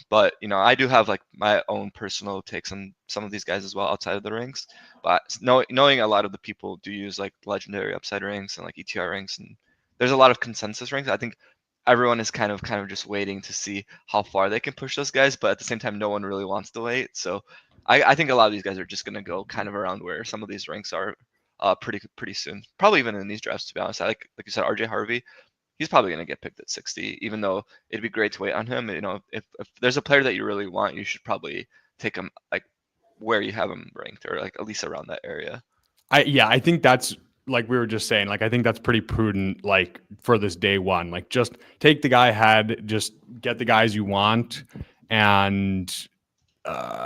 But I do have like my own personal takes on some of these guys as well outside of the ranks. But knowing a lot of the people do use like legendary upside ranks and like ETR ranks, and there's a lot of consensus ranks. I think everyone is kind of just waiting to see how far they can push those guys, but at the same time, no one really wants to wait. So I think a lot of these guys are just gonna go kind of around where some of these ranks are pretty soon. Probably even in these drafts, to be honest. Like you said, RJ Harvey, he's probably going to get picked at 60, even though it'd be great to wait on him. If there's a player that you really want, you should probably take him like where you have him ranked, or like at least around that area. I think that's, like we were just saying, like I think that's pretty prudent, like for this day one. Like just take the guy ahead, just get the guys you want, and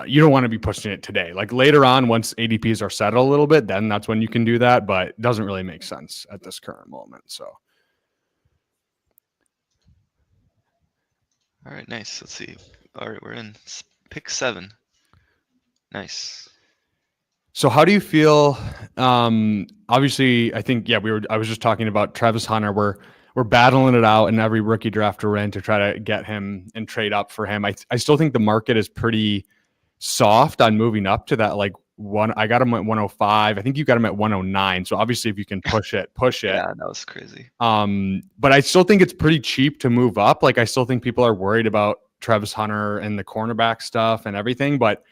you don't want to be pushing it today. Like later on, once ADPs are settled a little bit, then that's when you can do that, but it doesn't really make sense at this current moment. So all right, nice. Let's see. All right, we're in pick 7. Nice. So how do you feel? Obviously, I think I was just talking about Travis Hunter. We're battling it out in every rookie draft we're in to try to get him and trade up for him. I still think the market is pretty soft on moving up to that. Like I got him at 105. I think you got him at 109. So obviously, if you can push it. Yeah, that was crazy. But I still think it's pretty cheap to move up. Like I still think people are worried about Travis Hunter and the cornerback stuff and everything, but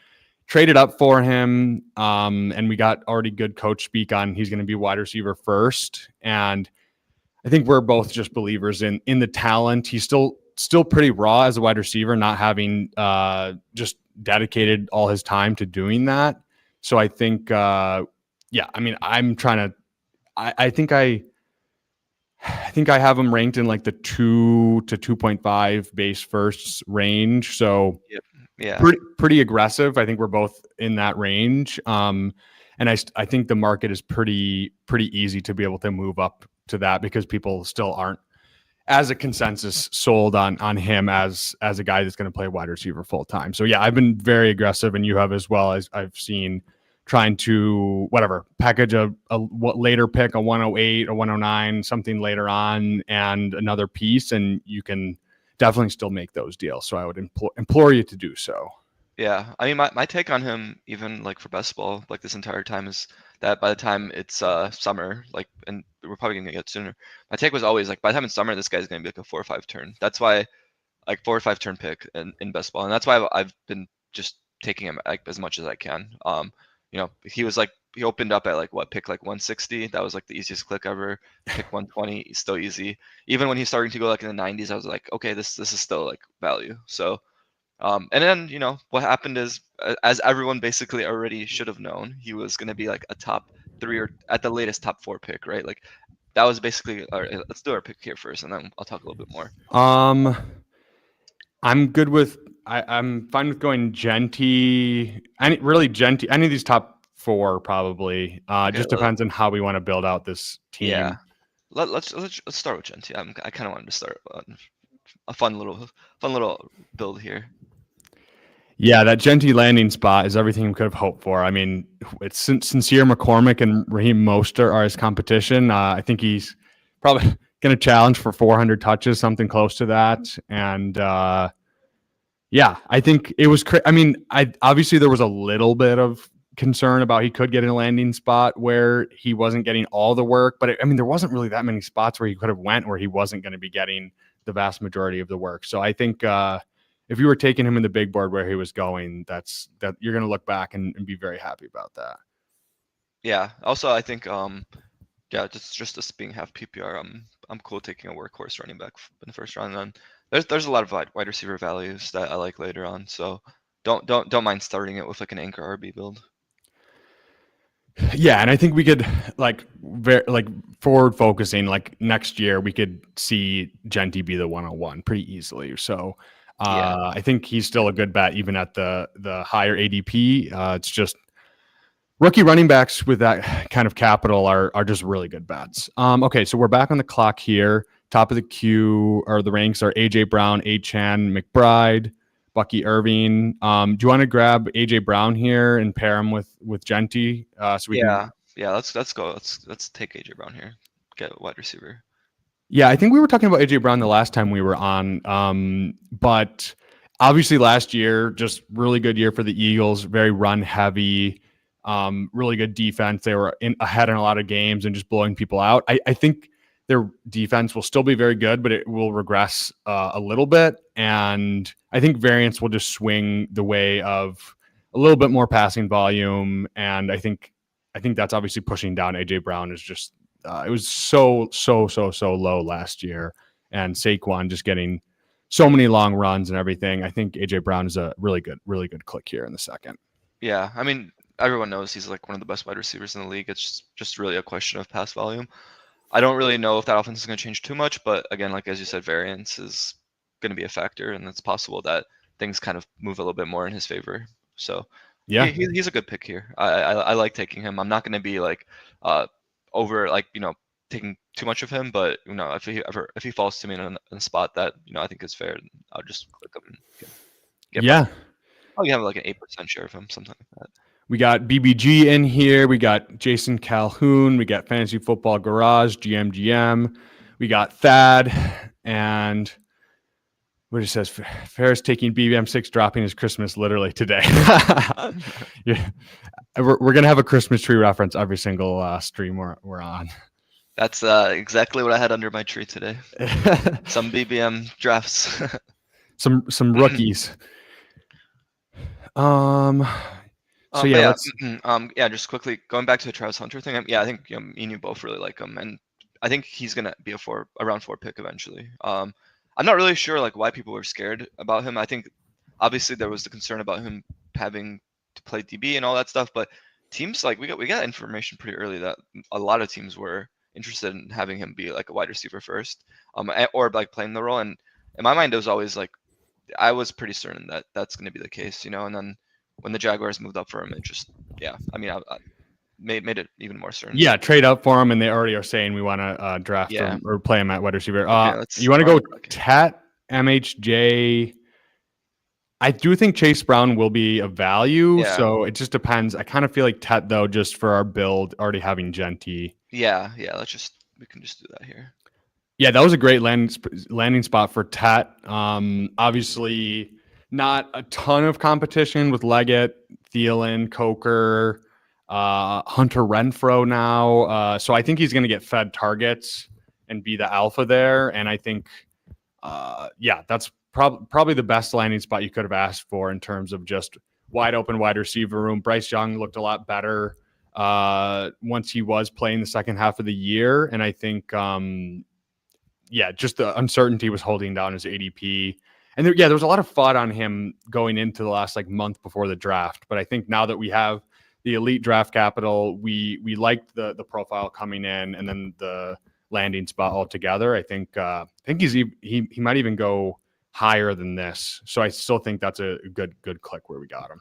traded up for him. And we got already good coach speak on he's going to be wide receiver first. And I think we're both just believers in the talent. He's still pretty raw as a wide receiver, not having just dedicated all his time to doing that. So I think, I mean, I'm trying to, I think I have him ranked in like the 2 to 2.5 base firsts range. So yeah, pretty aggressive. I think we're both in that range. And I think the market is pretty easy to be able to move up to that because people still aren't as a consensus sold on him as a guy that's going to play wide receiver full time. So yeah, I've been very aggressive, and you have as well, as I've seen, trying to package a later pick, a 108, a 109, something later on, and another piece, and you can definitely still make those deals. So I would implore you to do so. Yeah, I mean, my take on him, even like for Bestball, like this entire time, is that by the time it's summer, like, and we're probably gonna get sooner. My take was always like, by the time it's summer, this guy's gonna be like a 4 or 5 turn. That's why, like 4 or 5 turn pick in Bestball, and that's why I've been just taking him like as much as I can. He opened up at pick like 160. That was like the easiest click ever. Pick 120, still easy. Even when he's starting to go like in the 90s, I was like, okay, this is still like value. So. And then, what happened is, as everyone basically already should have known, he was going to be like a top 3 or at the latest top 4 pick, right? Like that was basically, all right, let's do our pick here first, and then I'll talk a little bit more. I'm good with, I'm fine with going Genty, any of these top 4 probably. Okay, just depends on how we want to build out this team. Yeah. Let's start with Genty. I kind of wanted to start a fun little build here. Yeah, that Genty landing spot is everything we could have hoped for. I mean, it's Sincere McCormick and Raheem Mostert are his competition. I think he's probably going to challenge for 400 touches, something close to that. And I think it was. I mean, obviously there was a little bit of concern about he could get in a landing spot where he wasn't getting all the work, but there wasn't really that many spots where he could have went where he wasn't going to be getting the vast majority of the work. So I think if you were taking him in the big board where he was going, that you're going to look back and be very happy about that. Yeah. Also, I think just us being half PPR, I'm cool taking a workhorse running back in the first round. And then there's a lot of wide receiver values that I like later on. So don't mind starting it with like an anchor RB build. Yeah, and I think we could forward focusing, like next year we could see Genty be the 101 pretty easily. So I think he's still a good bet even at the higher ADP. It's just rookie running backs with that kind of capital are just really good bets. Okay, so we're back on the clock here. Top of the queue or the ranks are AJ Brown, Achane, McBride, Bucky Irving. Do you want to grab AJ Brown here and pair him with Genty? So we can... let's go. Let's take AJ Brown here. Get a wide receiver. Yeah, I think we were talking about AJ Brown the last time we were on, but Obviously, last year, just really good year for the Eagles, very run heavy, really good defense. They were ahead in a lot of games and just blowing people out. I think their defense will still be very good, but it will regress a little bit. And I think variance will just swing the way of a little bit more passing volume. And I think that's obviously pushing down AJ Brown. Is just it was so low last year, and Saquon just getting so many long runs and everything. I think AJ Brown is a really good click here in the second. Yeah, I mean, everyone knows he's like one of the best wide receivers in the league. It's just really a question of pass volume. I don't really know if that offense is going to change too much, but again, like as you said, variance is going to be a factor, and it's possible that things kind of move a little bit more in his favor. So Yeah, he's a good pick here. I like taking him. I'm not going to be like over like taking too much of him, but if he falls to me in a spot that I think is fair, I'll just click him and get yeah. I'll have like an 8% share of him, something like that. We got BBG in here. We got Jason Calhoun. We got Fantasy Football Garage, GM. We got Thad. And what it says, Ferris taking BBM6, dropping his Christmas literally today. Yeah. We're going to have a Christmas tree reference every single stream we're on. That's exactly what I had under my tree today. Some BBM drafts. some rookies. So yeah, just quickly going back to the Travis Hunter thing. I think me and you both really like him, and I think he's gonna be around 4 pick eventually. I'm not really sure like why people were scared about him. I think obviously there was the concern about him having to play DB and all that stuff, but teams like we got information pretty early that a lot of teams were interested in having him be like a wide receiver first, or like playing the role. And in my mind, it was always like I was pretty certain that that's going to be the case, and then when the Jaguars moved up for him, it just I made it even more certain. Yeah, trade up for him, and they already are saying we want to draft him or play him at wide receiver. You want to go Tat, MHJ? I do think Chase Brown will be a value, so it just depends. I kind of feel like Tet, though, just for our build, already having Genty. Yeah, we can just do that here. Yeah, that was a great landing spot for Tet. Obviously, not a ton of competition with Leggett, Thielen, Coker, Hunter Renfrow now. So I think he's going to get fed targets and be the alpha there. And I think, that's probably the best landing spot you could have asked for in terms of just wide open wide receiver room. Bryce Young looked a lot better once he was playing the second half of the year. And I think, just the uncertainty was holding down his ADP. And there was a lot of FUD on him going into the last month before the draft. But I think now that we have the elite draft capital, we liked the profile coming in, and then the landing spot altogether. I think he might even go higher than this. So I still think that's a good click where we got him.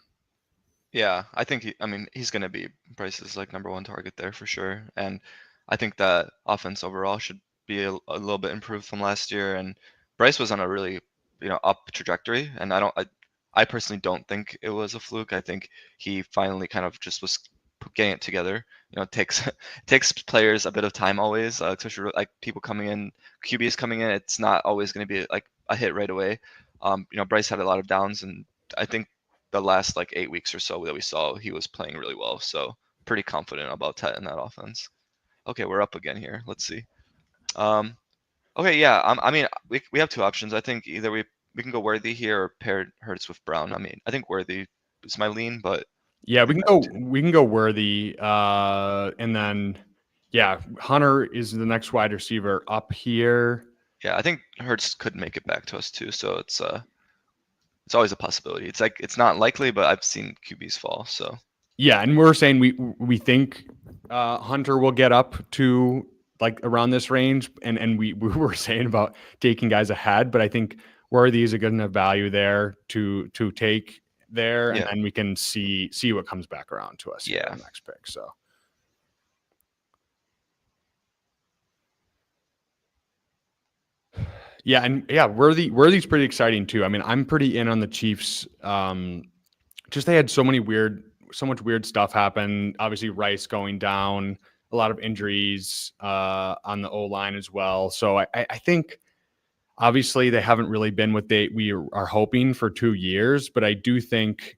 Yeah, I think he's going to be Bryce's number one target there for sure. And I think that offense overall should be a little bit improved from last year. And Bryce was on a really up trajectory, and I personally don't think it was a fluke. I think he finally kind of just was getting it together. It takes players a bit of time always, especially people coming in, QBs coming in. It's not always going to be a hit right away. Bryce had a lot of downs, and I think the last 8 weeks or so that we saw, he was playing really well. So pretty confident about Tet in that offense. Okay, we're up again here. Let's see. Okay, yeah. We have two options. I think either we can go Worthy here or pair Hurts with Brown. I think Worthy is my lean, but yeah, we can go Worthy, and then Hunter is the next wide receiver up here. Yeah, I think Hurts could make it back to us too, so it's always a possibility. It's not likely, but I've seen QBs fall. So yeah, and we're saying we think Hunter will get up to around this range, and we were saying about taking guys ahead, but I think Worthy is a good enough value there to take there, and then we can see what comes back around to us. Yeah, in the next pick. So Worthy's pretty exciting too. I'm pretty in on the Chiefs. Just they had so much weird stuff happen. Obviously, Rice going down. A lot of injuries on the O-line as well. So I think Obviously, they haven't really been what we are hoping for 2 years, but I do think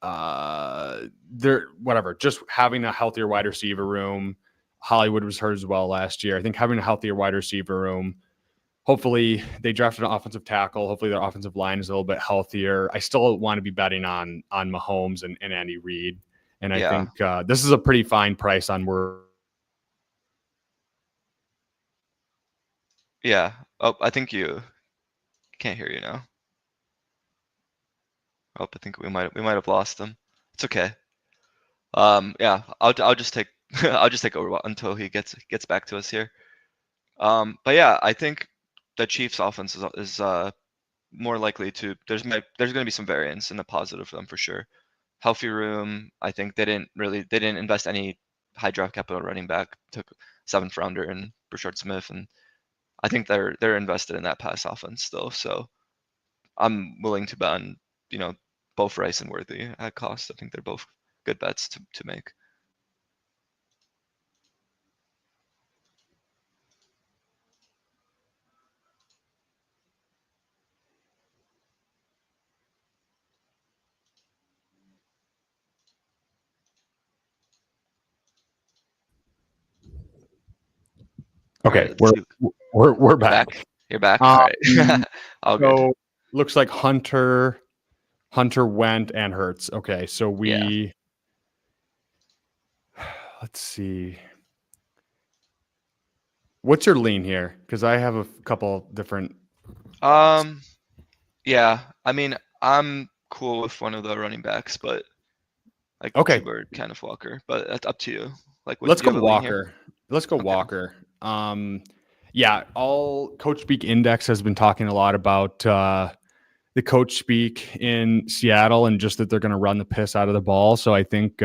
they're whatever. Just having a healthier wide receiver room. Hollywood was hurt as well last year. I think having a healthier wide receiver room. Hopefully, they drafted an offensive tackle. Hopefully, their offensive line is a little bit healthier. I still want to be betting on Mahomes and Andy Reid, and I Yeah. think this is a pretty fine price on where. Yeah. Oh, I think you can't hear you now. Oh, I think we might have lost him. It's okay. Yeah, I'll just take I'll just take over until he gets back to us here. But yeah, I think the Chiefs' offense is more likely to there's going to be some variance in the positive for them for sure. Healthy room. I think they didn't invest any high draft capital running back. Took 7th rounder in Brashard Smith, and I think they're invested in that pass offense still. So I'm willing to bet on both Rice and Worthy at cost. I think they're both good bets to make. All Okay, right, let's see. we're You're back. back. You're back. All Um, right. All good. so looks like Hunter went and Hurts. Okay, so Yeah. let's see. What's your lean here? Because I have a couple different thoughts. Yeah. I mean, I'm cool with one of the running backs, but like Okay, T-Bird, Kenneth Walker. But that's up to you. Like, what let's do you go have a lean here? Walker. Let's go Okay. Walker. Yeah, all Coach Speak Index has been talking a lot about the Coach Speak in Seattle and just that they're going to run the piss out of the ball. So I think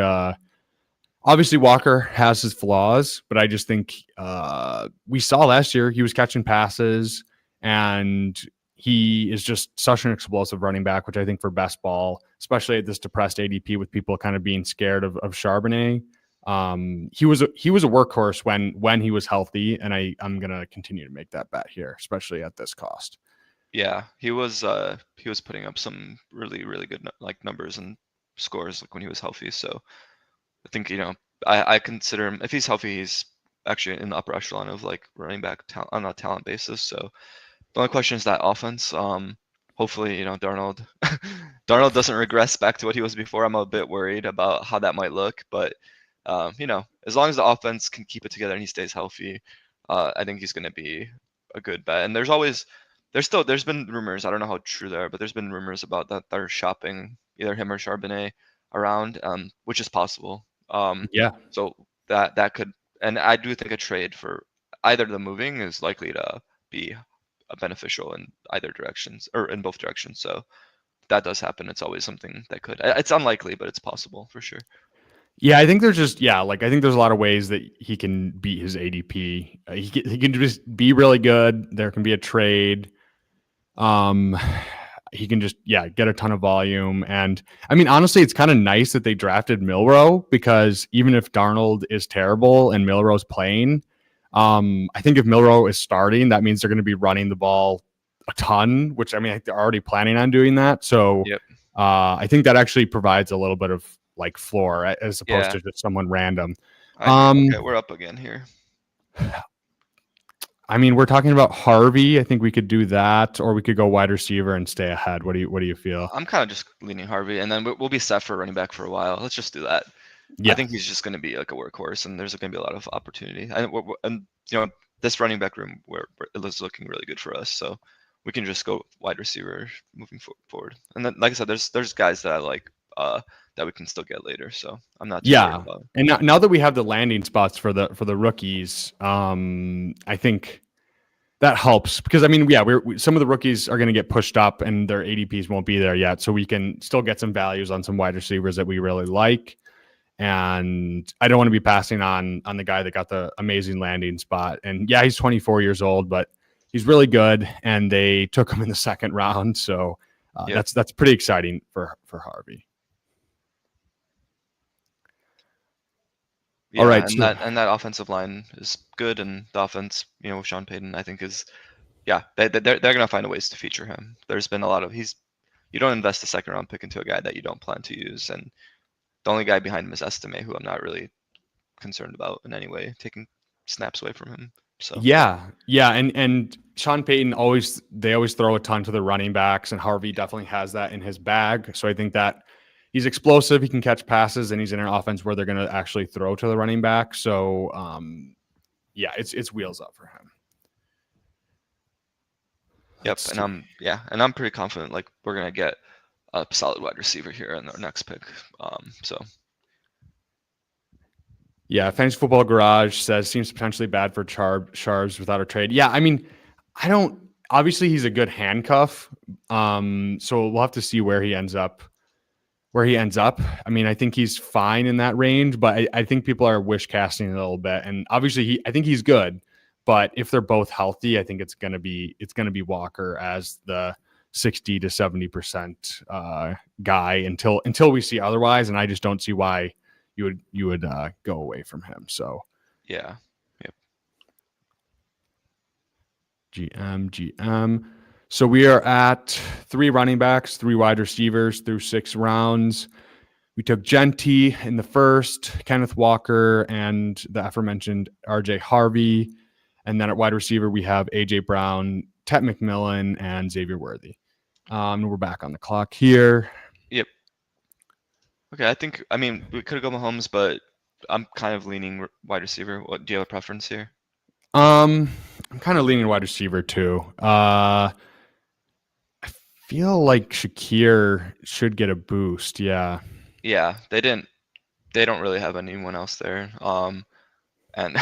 obviously Walker has his flaws, but I just think we saw last year he was catching passes and he is just such an explosive running back, which I think for best ball, especially at this depressed ADP with people kind of being scared of Charbonnet. He was a workhorse when he was healthy, and I'm gonna continue to make that bet here, especially at this cost. Yeah, he was putting up some really really good like numbers and scores like when he was healthy. So I think I consider him if he's healthy, he's actually in the upper echelon of like running back talent on a talent basis. So the only question is that offense. Hopefully, Darnold Darnold doesn't regress back to what he was before. I'm a bit worried about how that might look, but as long as the offense can keep it together and he stays healthy, I think he's going to be a good bet. And there's been rumors. I don't know how true they are, but there's been rumors about that they're shopping either him or Charbonnet around, which is possible. Yeah, So that could, and I do think a trade for either of them moving is likely to be beneficial in either directions or in both directions. So that does happen. It's always something that could. It's unlikely, but it's possible for sure. yeah. I think there's just like I think there's a lot of ways that he can beat his ADP. He can just be really good. There can be a trade. He can just get a ton of volume. And I mean, honestly, it's kind of nice that they drafted Milrow because even if Darnold is terrible and Milrow's playing, I think if Milrow is starting, that means they're going to be running the ball a ton, which I mean, they're already planning on doing that. So Yep. I think that actually provides a little bit of like floor as opposed Yeah, to just someone random. I agree. Okay, we're up again here. I mean, we're talking about Harvey. I think we could do that, or we could go wide receiver and stay ahead. What do you feel? I'm kind of just leaning Harvey, and then we'll be set for running back for a while. Let's just do that. I Yeah, think he's just going to be like a workhorse, and there's going to be a lot of opportunity. And this running back room where it is looking really good for us, so we can just go wide receiver moving forward. And then, like I said, there's guys that I like that we can still get later, so I'm not too worried yeah. about it. And now that we have the landing spots for the rookies, I think that helps because I mean, yeah, some of the rookies are going to get pushed up and their ADPs won't be there yet, so we can still get some values on some wide receivers that we really like. And I don't want to be passing on the guy that got the amazing landing spot. And yeah, he's 24 years old, but he's really good. And they took him in the second round, so Yep. that's pretty exciting for Harvey. Yeah, All right, and so that offensive line is good, and the offense, with Sean Payton, I think is yeah, they're gonna find ways to feature him. There's been a lot of you don't invest a second round pick into a guy that you don't plan to use, and the only guy behind him is Estime, who I'm not really concerned about in any way, taking snaps away from him. So yeah, and Sean Payton always throw a ton to the running backs, and Harvey definitely has that in his bag. So I think that he's explosive, he can catch passes, and he's in an offense where they're going to actually throw to the running back. So yeah, it's wheels up for him. Yep, and I'm pretty confident like we're gonna get a solid wide receiver here in our next pick. So yeah, Fantasy Football Garage says seems potentially bad for Sharps without a trade. Yeah, I mean, I don't. Obviously, he's a good handcuff. So we'll have to see where he ends up. I mean, I think he's fine in that range, but I think people are wish casting a little bit. And obviously, I think he's good. But if they're both healthy, I think it's gonna be Walker as the 60 to 70% guy until we see otherwise. And I just don't see why you would go away from him. So yeah, yep. GM. So we are at 3 running backs, 3 wide receivers through 6 rounds. We took Genty in the first, Kenneth Walker, and the aforementioned RJ Harvey. And then at wide receiver, we have AJ Brown, Tet McMillan, and Xavier Worthy. We're back on the clock here. Yep. Okay, I mean, we could have gone Mahomes, but I'm kind of leaning wide receiver. What do you have a preference here? I'm kind of leaning wide receiver too. I feel like Shakir should get a boost. Yeah. Yeah, they don't really have anyone else there. And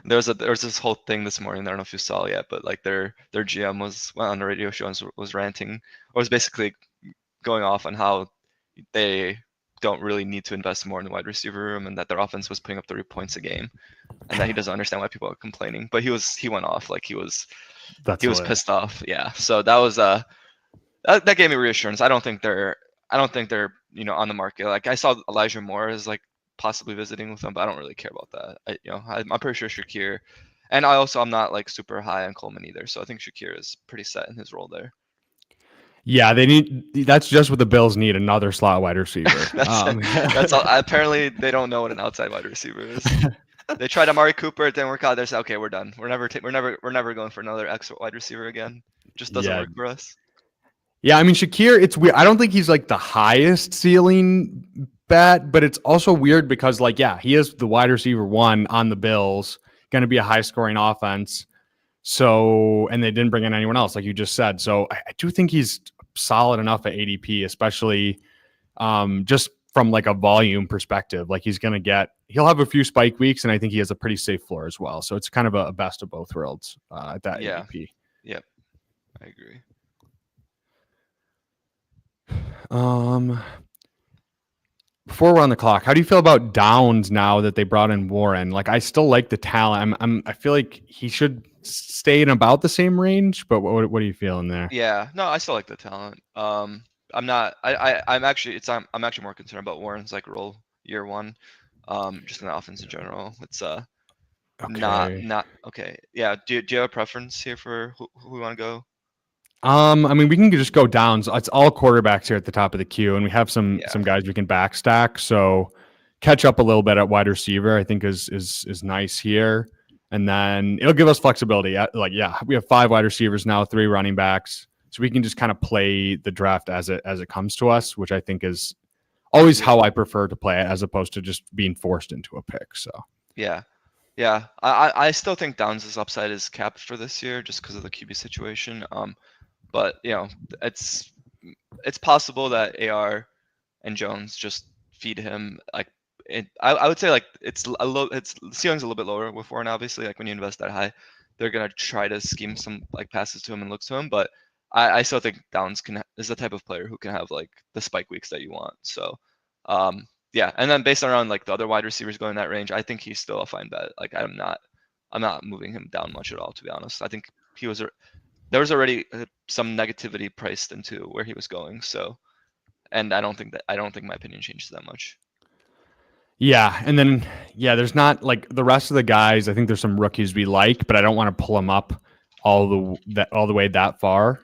there was this whole thing this morning. I don't know if you saw it yet, but like their GM was on the radio show and was ranting, or was basically going off on how they don't really need to invest more in the wide receiver room, and that their offense was putting up 30 points a game, and that he doesn't understand why people are complaining. But he went off like he was pissed off. Yeah. So that was that gave me reassurance. I don't think they're on the market. Like I saw Elijah Moore as like possibly visiting with them, but I don't really care about that. I'm pretty sure Shakir, and I'm not like super high on Coleman either. So I think Shakir is pretty set in his role there. Yeah, that's just what the Bills need, another slot wide receiver. that's all, apparently they don't know what an outside wide receiver is. They tried Amari Cooper, it didn't work out. They said, okay, we're done. We're never going for another X wide receiver again. Just doesn't work for us. Yeah, I mean Shakir, it's weird. I don't think he's like the highest ceiling bet, but it's also weird because like, yeah, he is the wide receiver 1 on the Bills, going to be a high scoring offense. So, and they didn't bring in anyone else, like you just said. So I do think he's solid enough at ADP, especially just from like a volume perspective. Like he'll have a few spike weeks, and I think he has a pretty safe floor as well. So it's kind of a best of both worlds at that ADP. Yep, I agree. Before we're on the clock, how do you feel about Downs now that they brought in Warren? Like, I still like the talent. I feel like he should stay in about the same range, but what are you feeling there? Yeah, no, I still like the talent. I'm not. I'm actually more concerned about Warren's like role year 1, just in the offense in general. It's not okay. Yeah. Do you have a preference here for who we want to go? I mean, we can just go down. So it's all quarterbacks here at the top of the queue, and we have some guys we can backstack. So catch up a little bit at wide receiver, I think is nice here, and then it'll give us flexibility. We have 5 wide receivers now, 3 running backs, so we can just kind of play the draft as it comes to us, which I think is always how I prefer to play it, as opposed to just being forced into a pick. So yeah. I still think Downs' upside is capped for this year just because of the QB situation. But it's possible that AR and Jones just feed him. Like I would say like it's ceiling's a little bit lower with Warren. Obviously, like when you invest that high, they're gonna try to scheme some like passes to him and looks to him. But I still think Downs is the type of player who can have like the spike weeks that you want. So yeah, and then based around like the other wide receivers going in that range, I think he's still a fine bet. Like I'm not moving him down much at all, to be honest. I think there was already some negativity priced into where he was going. So, and I don't think my opinion changes that much. Yeah, and then there's not like the rest of the guys. I think there's some rookies we like, but I don't want to pull them up all the way that far.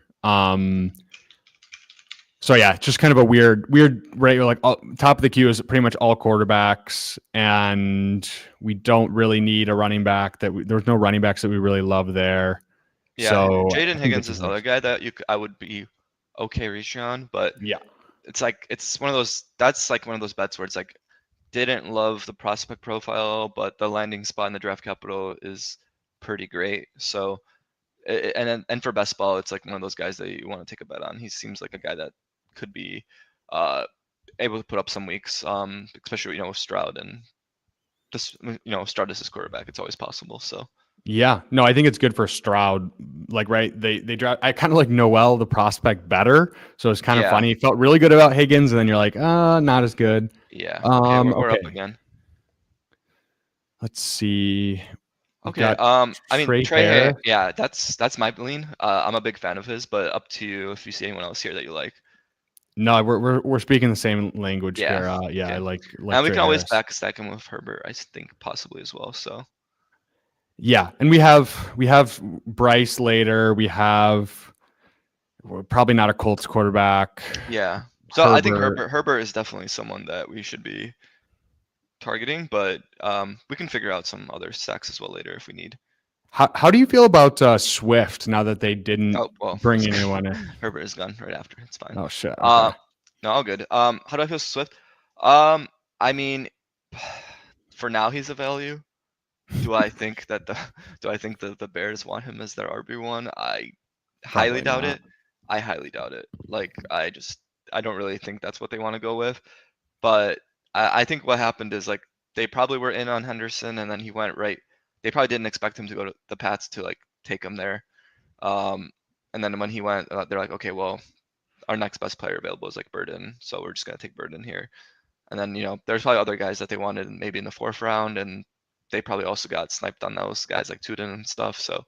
So yeah, just kind of a weird right. Like top of the queue is pretty much all quarterbacks, and we don't really need a running back. There's no running backs that we really love there. Yeah, So Jaden I think Higgins this is is the other guy that I would be okay reaching on, but yeah. it's one of those that's like one of those bets where it's like didn't love the prospect profile, but the landing spot in the draft capital is pretty great. So and for best ball, it's like one of those guys that you want to take a bet on. He seems like a guy that could be uh, able to put up some weeks, especially with Stroud and this Stroud is his quarterback. It's always possible. So Yeah, no, I think it's good for Stroud. Like, right, they draft. I kind of like Noel, the prospect, better. So it's kind of yeah, funny. It felt really good about Higgins, and then you're like, not as good. yeah. Okay, we're up Okay, again. let's see. We've Okay, got I mean Trey Trey Hay, Harris. yeah, that's my lean. I'm a big fan of his, but up to you if you see anyone else here that you like. No, we're speaking the same language Yeah. here. Yeah, Okay. I like And we Trey can always Harris. back stack him with Herbert, I think possibly as well. So Yeah, and we have Bryce later. We're probably not a Colts quarterback. yeah. So I think Herbert. Herbert is definitely someone that we should be targeting, but we can figure out some other stacks as well later if we need. How do you feel about Swift now that they didn't Oh well, bring anyone in? Herbert is gone right after. It's fine. Oh shit. Okay. Uh, no, all good. How do I feel Swift? Um, I mean, for now he's a value. Do I think that the do I think that the Bears want him as their RB1? I highly Probably doubt not. it. I highly doubt it. Like I don't really think that's what they want to go with. But I think what happened is like they probably were in on Henderson and then he went right. They probably didn't expect him to go to the Pats to like take him there. Um, and then when he went, they're like, okay, well, our next best player available is like Burden, so we're just gonna take Burden here. And then there's probably other guys that they wanted maybe in the fourth round, and they probably also got sniped on those guys like Tudor and stuff. So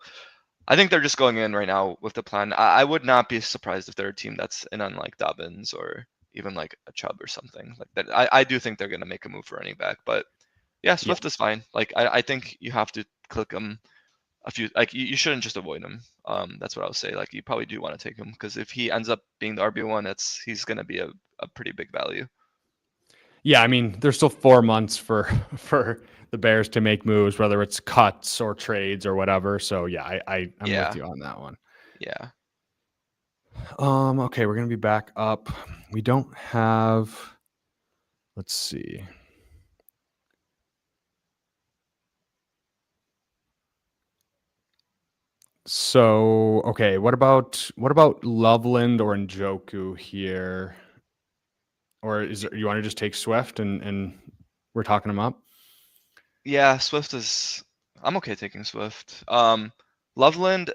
I think they're just going in right now with the plan. I would not be surprised if they're a team that's in on like Dobbins or even like a Chubb or something like that. I do think they're gonna make a move for running back, but yeah, Yeah. Swift is fine. Like I think you have to click him a few. Like you shouldn't just avoid him. That's what I would say. Like you probably do want to take him because if he ends up being the RB1, he's gonna be a pretty big value. Yeah, I mean, there's still 4 months for for the Bears to make moves, whether it's cuts or trades or whatever. So yeah, I'm with Yeah, you on that one. yeah. Okay, we're gonna be back up. We don't have. Let's see. So okay, what about Loveland or Njoku here? Or you want to just take Swift and we're talking them up? Yeah, Swift is. I'm okay taking Swift. Loveland.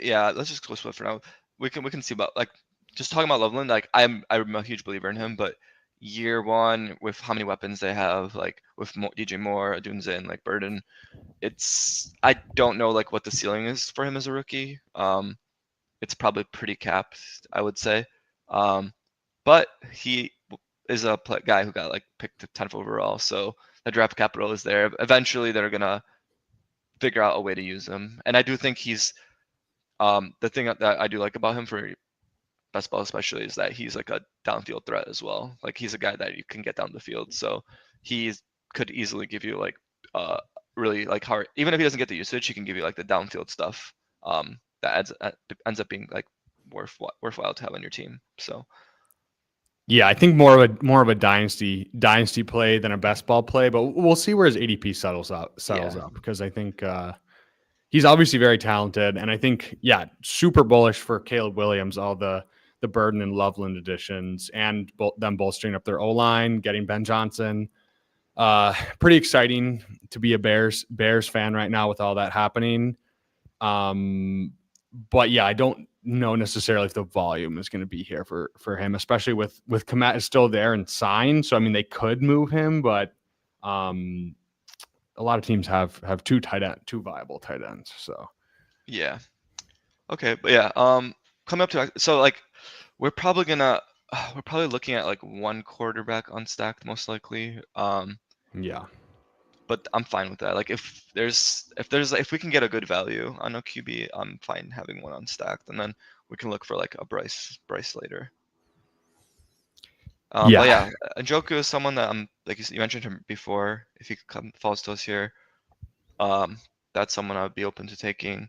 Yeah, let's just go Swift for now. We can see about like just talking about Loveland. Like I'm a huge believer in him, but year one with how many weapons they have, like with DJ Moore, Adunze, and like Burden, I don't know like what the ceiling is for him as a rookie. It's probably pretty capped, I would say. Um, but he is a guy who got like picked 10th overall, so the draft capital is there. Eventually, they're gonna figure out a way to use him, and I do think he's the thing that I do like about him for best ball especially is that he's like a downfield threat as well. Like he's a guy that you can get down the field, so he could easily give you like really like hard. Even if he doesn't get the usage, he can give you like the downfield stuff that ends up being like worthwhile to have on your team. So Yeah, I think more of a dynasty play than a best ball play, but we'll see where his ADP settles yeah, up because I think he's obviously very talented, and I think super bullish for Caleb Williams, all the Burden and Loveland additions, and them bolstering up their O line, getting Ben Johnson. Pretty exciting to be a Bears fan right now with all that happening. But yeah, I don't know necessarily if the volume is going to be here for him, especially with Komet is still there and signed. So I mean, they could move him, but a lot of teams have two viable tight ends. So yeah, okay, but yeah, coming up to so like we're probably looking at like one quarterback unstacked most likely. yeah, but I'm fine with that. Like if we can get a good value on a QB, I'm fine having one unstacked, and then we can look for like a Bryce later. But Yeah. yeah, Njoku is someone that I'm like you mentioned him before. If he falls to us here, that's someone I would be open to taking.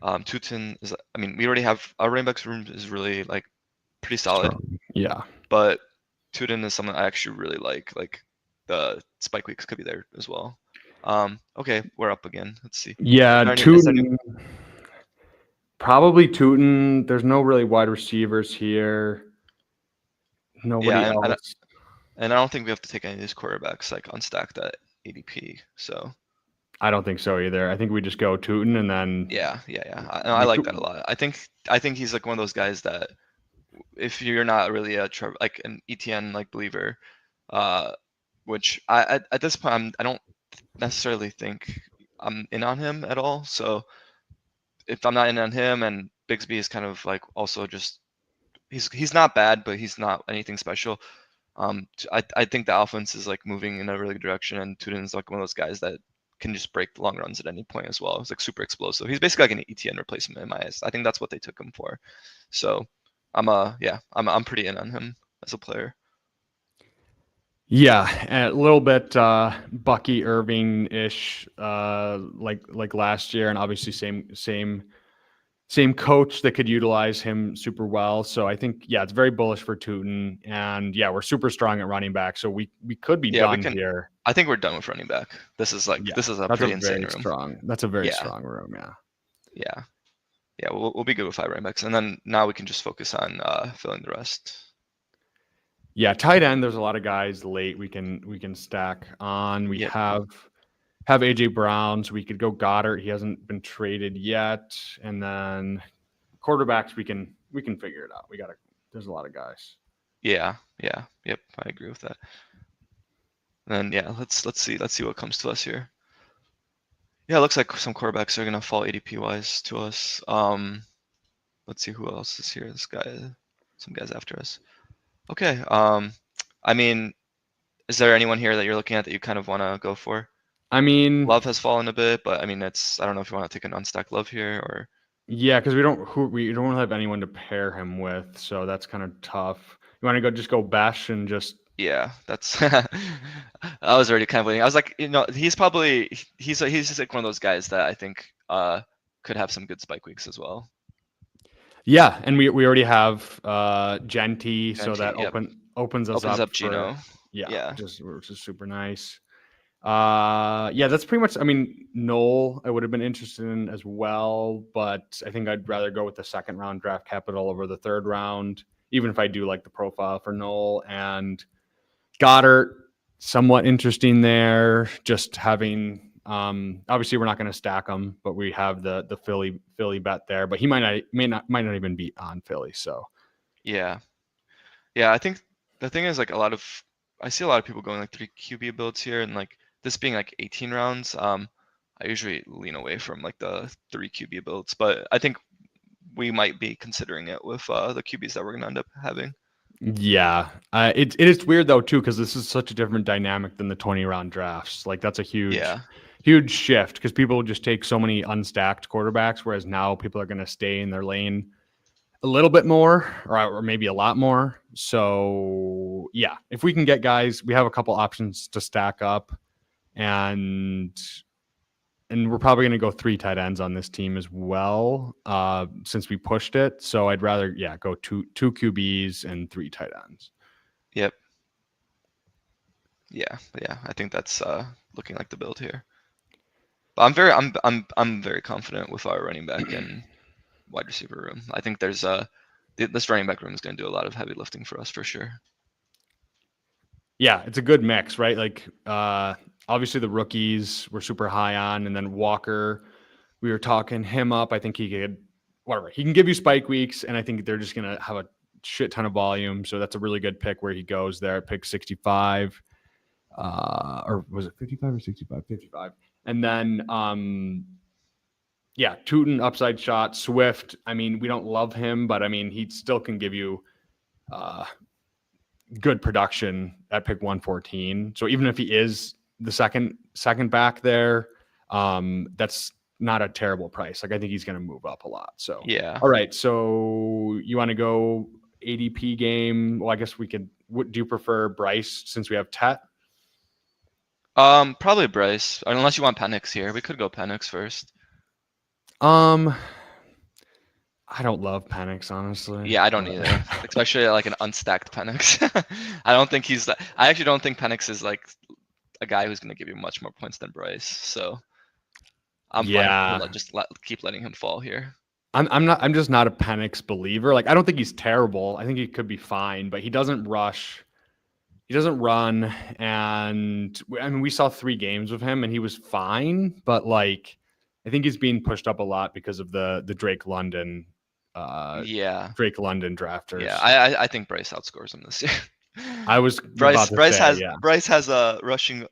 Tutin is, I mean, we already have our running backs room is really like pretty solid, Strong. Yeah. but Tutin is someone I actually really like. Like the spike weeks could be there as well. Okay, we're up again. Let's see. Yeah. Is there any, Tootin. Probably Tootin. There's no really wide receivers here. Nobody yeah, else. and I don't think we have to take any of these quarterbacks like unstacked at ADP. So I don't think so either. I think we just go Tootin and then yeah. I like that a lot. I think he's like one of those guys that if you're not really a like an ETN like believer, which I at this point I don't necessarily think I'm in on him at all. So if I'm not in on him, and Bigsby is kind of like also just he's not bad, but he's not anything special. I think the offense is like moving in a really good direction, and Tudin is like one of those guys that can just break long runs at any point as well. He's like super explosive. He's basically like an ETN replacement in my eyes. I think that's what they took him for. So I'm pretty in on him as a player. yeah, a little bit Bucky Irving-ish, like last year, and obviously same coach that could utilize him super well. So I think it's very bullish for Tootin, and we're super strong at running back, so we could be done here. I think we're done with running back. This is a pretty insane room. Strong. That's a very strong room. Yeah. We'll be good with 5 running backs, and then now we can just focus on filling the rest. Yeah, tight end. There's a lot of guys late we can stack on. We have AJ Brown, so we could go Goddard. He hasn't been traded yet, and then quarterbacks we can figure it out. There's a lot of guys. Yep, I agree with that. And then let's see what comes to us here. Yeah, it looks like some quarterbacks are gonna fall ADP wise to us. Let's see who else is here. Some guys after us. Okay. I mean, is there anyone here that you're looking at that you kind of want to go for? I mean, Love has fallen a bit, but I mean, I don't know if you want to take an unstacked Love here or. Yeah, because we don't have anyone to pair him with, so that's kind of tough. You want to go Besh and just. Yeah, that's. I was already kind of waiting. I was like, he's just like one of those guys that I think could have some good spike weeks as well. Yeah, and we already have Genty, so that opens us up Gino. Which is super nice. That's pretty much. I mean, Noel, I would have been interested in as well, but I think I'd rather go with the 2nd round draft capital over the 3rd round, even if I do like the profile for Noel. And Goddard, somewhat interesting there. Just having, obviously we're not going to stack him, but we have the Philly bet there. But he might not even be on Philly. So yeah. I think the thing is like I see a lot of people going like 3 QB builds here, and like this being like 18 rounds, I usually lean away from like the 3 QB builds, but I think we might be considering it with the QBs that we're gonna end up having. Yeah, it is weird though too, because this is such a different dynamic than the 20 round drafts. Like that's a huge shift, because people will just take so many unstacked quarterbacks, whereas now people are going to stay in their lane a little bit more, or maybe a lot more. So yeah, if we can get guys, we have a couple options to stack up, and we're probably going to go 3 tight ends on this team as well, since we pushed it. So I'd rather, go two QBs and 3 tight ends. Yep. Yeah. I think that's looking like the build here. But I'm very confident with our running back and wide receiver room. I think there's this running back room is going to do a lot of heavy lifting for us for sure. Yeah, it's a good mix, right? Like, obviously the rookies we're super high on, and then Walker, we were talking him up. I think he can give you spike weeks, and I think they're just going to have a shit ton of volume. So that's a really good pick where he goes there at pick 65. Or was it 55 or 65? 55. And then, Tootin, upside shot. Swift, I mean, we don't love him, but I mean, he still can give you good production at pick 114. So even if he is the second back there. That's not a terrible price. Like I think he's going to move up a lot. So Yeah. all right. So you want to go ADP game? Well, I guess we could. Do you prefer Bryce since we have Tet? Probably Bryce, unless you want Penix here. We could go Penix first. I don't love Penix, honestly. Yeah, I don't either, especially like an unstacked Penix. I don't think he's. I actually don't think Penix is like a guy who's going to give you much more points than Bryce. So I'm fine. Just keep letting him fall here. I'm just not a Penix believer. Like I don't think he's terrible. I think he could be fine, but he doesn't rush. He doesn't run, and I mean we saw 3 games of him, and he was fine. But like, I think he's being pushed up a lot because of the Drake London. Drake London drafters. Yeah, I think Bryce outscores him this year. I was Bryce has a rushing.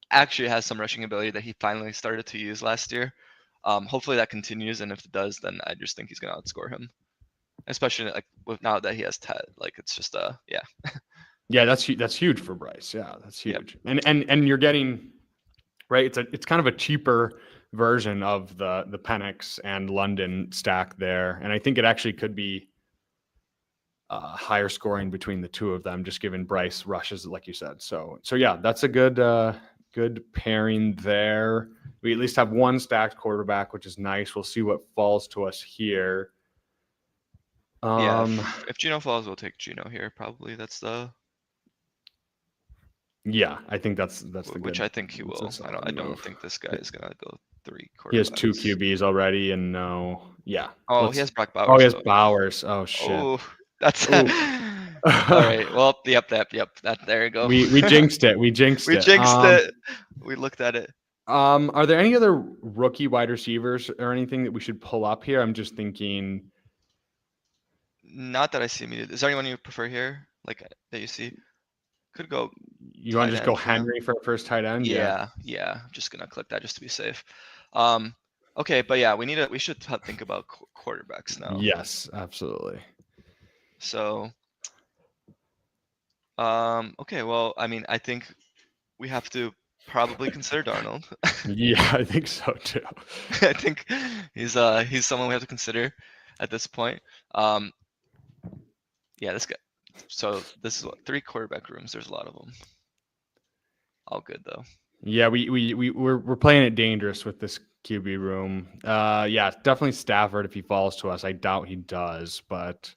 Actually, has some rushing ability that he finally started to use last year. Hopefully that continues, and if it does, then I just think he's gonna outscore him, especially like now that he has Ted. Like it's just yeah. Yeah, that's huge for Bryce. Yeah, that's huge. Yep. And you're getting right. It's kind of a cheaper version of the Penix and London stack there, and I think it actually could be higher scoring between the two of them, just given Bryce rushes, like you said. So yeah, that's a good pairing there. We at least have one stacked quarterback, which is nice. We'll see what falls to us here. If Gino falls, we'll take Gino here. Probably that's the. Yeah, I think that's the which good, I think he will. I don't think this guy is gonna go 3 quarterbacks. He has 2 QBs already, and no, yeah. Oh, he has Brock Bowers. Oh, he has Bowers. Oh shit. Oh, that's all right. Well, yep. That there you go. We jinxed it. We jinxed it. We looked at it. Are there any other rookie wide receivers or anything that we should pull up here? I'm just thinking. Not that I see immediately. Is there anyone you prefer here, like that you see? Could go. You want to just go Henry for first tight end? Yeah. I'm just gonna click that just to be safe. Okay, but yeah, we should think about quarterbacks now. Yes, absolutely. So, okay, well, I mean, I think we have to probably consider Darnold. Yeah, I think so too. I think he's someone we have to consider at this point. Yeah, this guy. So this is 3 quarterback rooms. There's a lot of them. All good though. Yeah, we're playing it dangerous with this QB room. Yeah, definitely Stafford if he falls to us. I doubt he does, but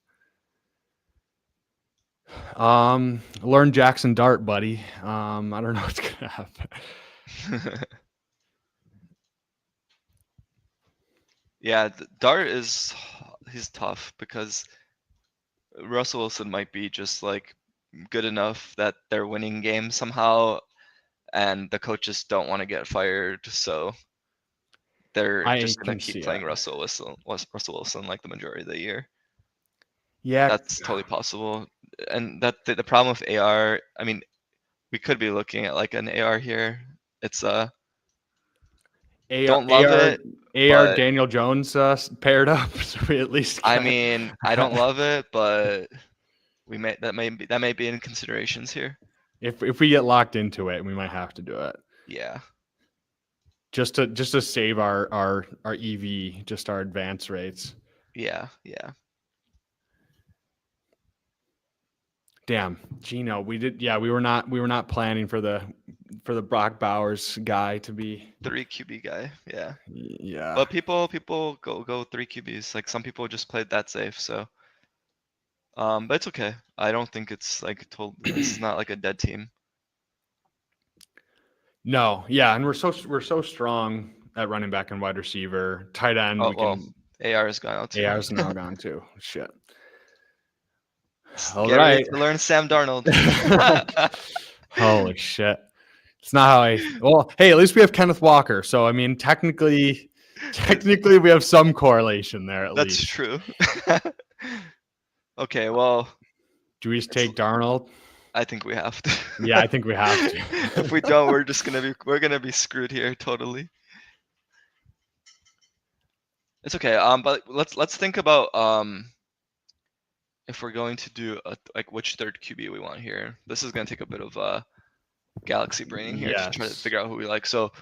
learn Jackson Dart, buddy. I don't know what's gonna happen. Yeah, Dart he's tough because Russell Wilson might be just like good enough that they're winning games somehow, and the coaches don't want to get fired, so they're just gonna keep playing Russell Wilson like the majority of the year. Yeah, that's totally possible. And that the problem with AR, I mean, we could be looking at like an AR here. It's don't love it. AR Daniel Jones paired up, so we at least. I mean, I don't love it, but that may be in considerations here. If we get locked into it, we might have to do it. Yeah. Just to save our EV, just our advance rates. Yeah. Damn, Gino, we were not planning for the Brock Bowers guy to be 3 QB guy. Yeah. Yeah. But people go 3 QBs. Like some people just played that safe, so but it's okay. I don't think it's like this is not like a dead team. No, yeah, and we're so strong at running back and wide receiver. Tight end, AR is gone out too. AR is now gone too. Shit. All right. To learn Sam Darnold. Holy shit. It's not how well, hey, at least we have Kenneth Walker. So I mean technically we have some correlation there at least. That's true. Okay, well. Do we take Darnold? I think we have to. Yeah, I think we have to. If we don't, we're gonna be screwed here totally. It's okay. But let's think about if we're going to do like which third QB we want here. This is gonna take a bit of galaxy braining here to try to Yes. figure out who we like. So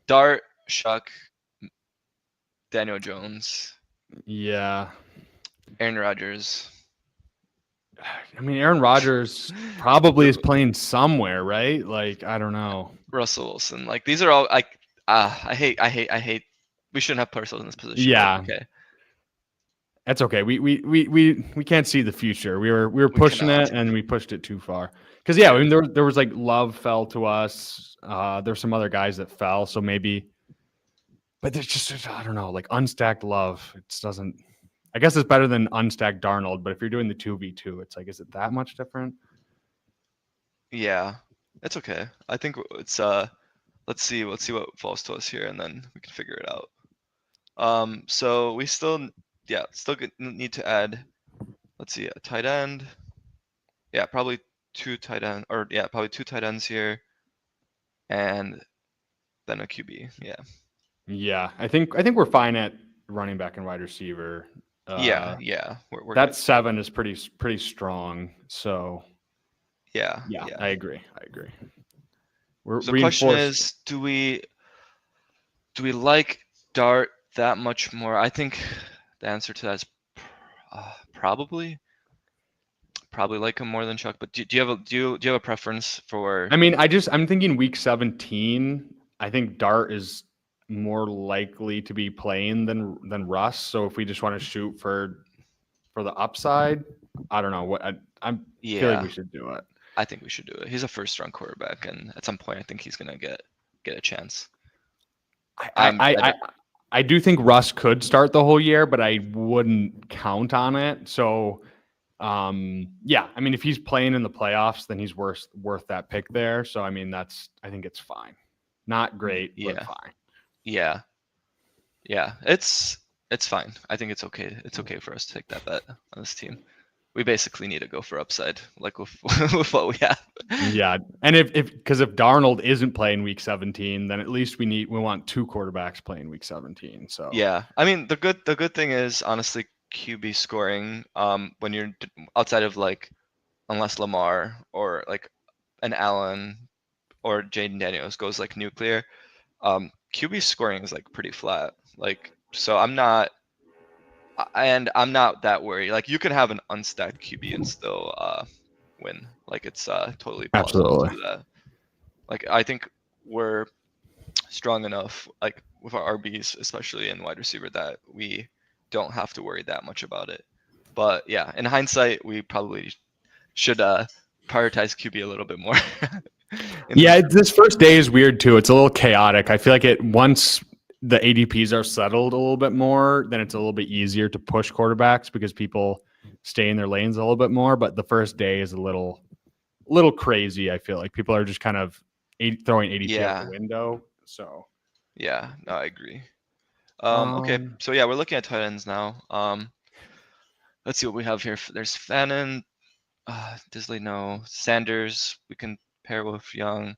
Dart, Shuck, Daniel Jones, Yeah. Aaron Rodgers. I mean, Aaron Rodgers probably is playing somewhere, right? Like, I don't know. Russell Wilson. Like these are all like I hate. We shouldn't have put ourselves in this position, but Yeah, okay, that's okay. We can't see the future. We were we pushing cannot. it and we pushed it too far. Because yeah, I Yeah, mean there was like Love fell to us. There's some other guys that fell, so maybe. But there's just I don't know, like unstacked Love. It doesn't. I guess it's better than unstacked Darnold. But if you're doing the 2v2, it's like, is it that much different? yeah, it's okay. I think it's let's see what falls to us here, and then we can figure it out. So we still need to add. Let's see, a tight end. Yeah, probably probably two tight ends here, and then a QB. Yeah, Yeah, I think we're fine at running back and wide receiver. yeah. We're That good. 7 is pretty strong. So Yeah, yeah, yeah. I agree. We're So the question reinforced. is, do we like Dart that much more? I think the answer to that is probably like him more than Chuck. But do you have a preference for? I mean, I'm thinking week 17. I think Dart is more likely to be playing than Russ. So if we just want to shoot for the upside, I don't know what I feel like Yeah, we should do it. I think we should do it. He's a first-round quarterback, and at some point, I think he's gonna get a chance. I I I'm I, I I don't, I do think Russ could start the whole year, but I wouldn't count on it. So yeah, I mean, if he's playing in the playoffs, then he's worth that pick there. So I mean, I think it's fine. Not great, but yeah, fine. yeah, yeah. It's fine. I think it's okay. It's okay for us to take that bet on this team. We basically need to go for upside, like with with what we have. Yeah, and if because if Darnold isn't playing week 17, then at least we want 2 quarterbacks playing week 17. So Yeah, I mean the good thing is honestly QB scoring. When you're outside of like unless Lamar or like an Allen or Jaden Daniels goes like nuclear, QB scoring is like pretty flat. Like so I'm not that worried. Like you can have an unstacked QB and still win. Like it's totally plausible to absolutely. do that. Like I think we're strong enough, like with our RBs, especially in wide receiver, that we don't have to worry that much about it. But yeah, in hindsight, we probably should prioritize QB a little bit more. in these. Yeah, this first day is weird too. It's a little chaotic. I feel like once the ADPs are settled a little bit more, then it's a little bit easier to push quarterbacks because people stay in their lanes a little bit more. But the first day is a little crazy. I feel like people are just kind of throwing ADP out the Yeah, window. So yeah, no, I agree. Okay, um, so yeah, we're looking at tight ends now. Let's see what we have here. There's Fannin, Disley, no. Sanders, we can pair with Young.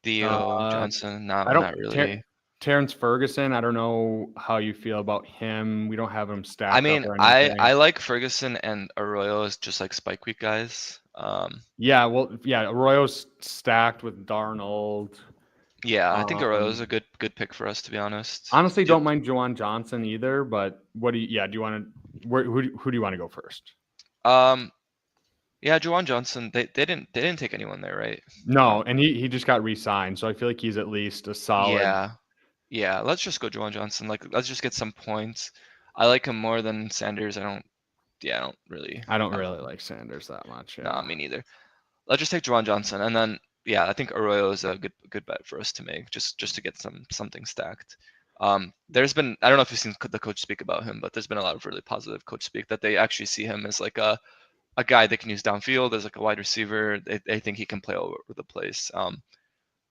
Theo, uh, Johnson, no, I don't. not really. Terrence Ferguson. I don't know how you feel about him. We don't have him I stacked up mean, or I anything. like Ferguson and Arroyo as just like spike week guys. Yeah, well, yeah, Arroyo's stacked with Darnold. Yeah, I think Arroyo is a Um, good pick for us, to be honest. honestly, don't mind Juwan Johnson either. But what do you? Yeah, do you want to? Who do you want to go first? Um, yeah, Juwan Johnson. They didn't take anyone there, right? No, and he just got re-signed, so I feel like he's at least a solid. Yeah, yeah. Let's just go Juwan Johnson. Like, let's just get some points. I like him more than Sanders. I don't. Yeah, I don't really. I don't really like Sanders that much. Nah, Yeah. me neither. Let's just take Juwan Johnson, and then yeah, I think Arroyo is a good bet for us to make, just to get something stacked. There's been I don't know if you've seen the coach speak about him, but there's been a lot of really positive coach speak that they actually see him as like a guy they can use downfield as like a wide receiver. They think he can play all over the place.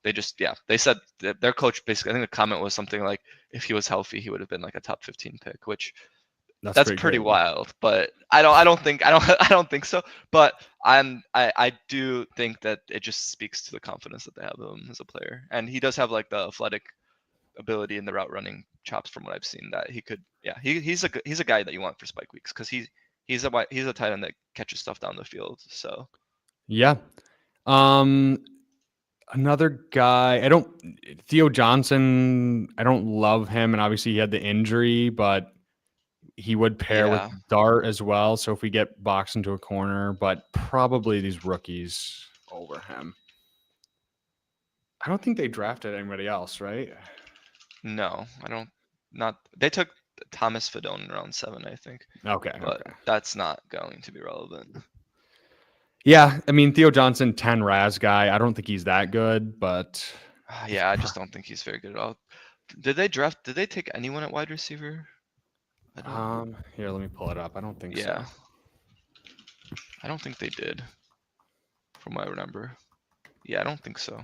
They just they said that their coach basically I think the comment was something like if he was healthy he would have been like a top 15 pick, which That's that's pretty pretty crazy. wild, but I don't think I don't think so. But I do think that it just speaks to the confidence that they have of him as a player, and he does have like the athletic ability in the route running chops from what I've seen that he could. Yeah, he's a guy that you want for spike weeks because he's a tight end that catches stuff down the field. So Yeah. Another guy, Theo Johnson, I don't love him, and obviously he had the injury, but he would pair with Yeah. Dart as well. So if we get boxed into a corner, but probably these rookies over him. I don't think they drafted anybody else, right? No, I don't. Not they took Thomas Fidone in round 7, I think, Okay. but that's not going to be relevant. Yeah, I mean Theo Johnson, 10 Raz guy. I don't think he's that good, but Yeah, I just don't think he's very good at all. Did they take anyone at wide receiver? I don't. Here, let me pull it up. I don't think Yeah, so. I don't think they did, from what I remember. Yeah, I don't think so.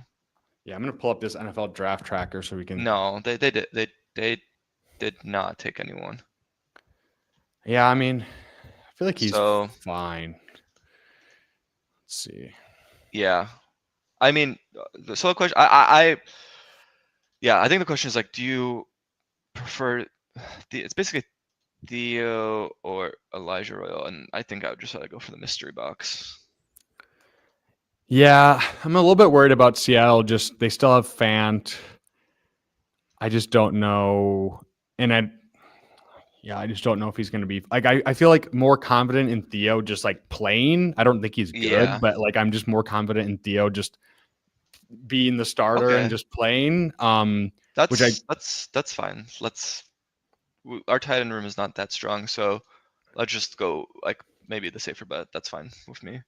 Yeah, I'm gonna pull up this NFL draft tracker so we can. No, they did not take anyone. Yeah, I mean, I feel like he's So fine. Let's see. yeah, I mean, so the question, yeah, I think the question is like, do you prefer it's basically Theo or Elijah Royal, and I think I would just rather go for the mystery box. Yeah, I'm a little bit worried about Seattle. Just they still have Fant. I just don't know, and I just don't know if he's going to be like. I feel like more confident in Theo just like playing. I don't think he's good, Yeah. but like I'm just more confident in Theo just being the starter Okay. and just playing. That's fine. Our tight end room is not that strong, so let's just go like maybe the safer bet. That's fine with me.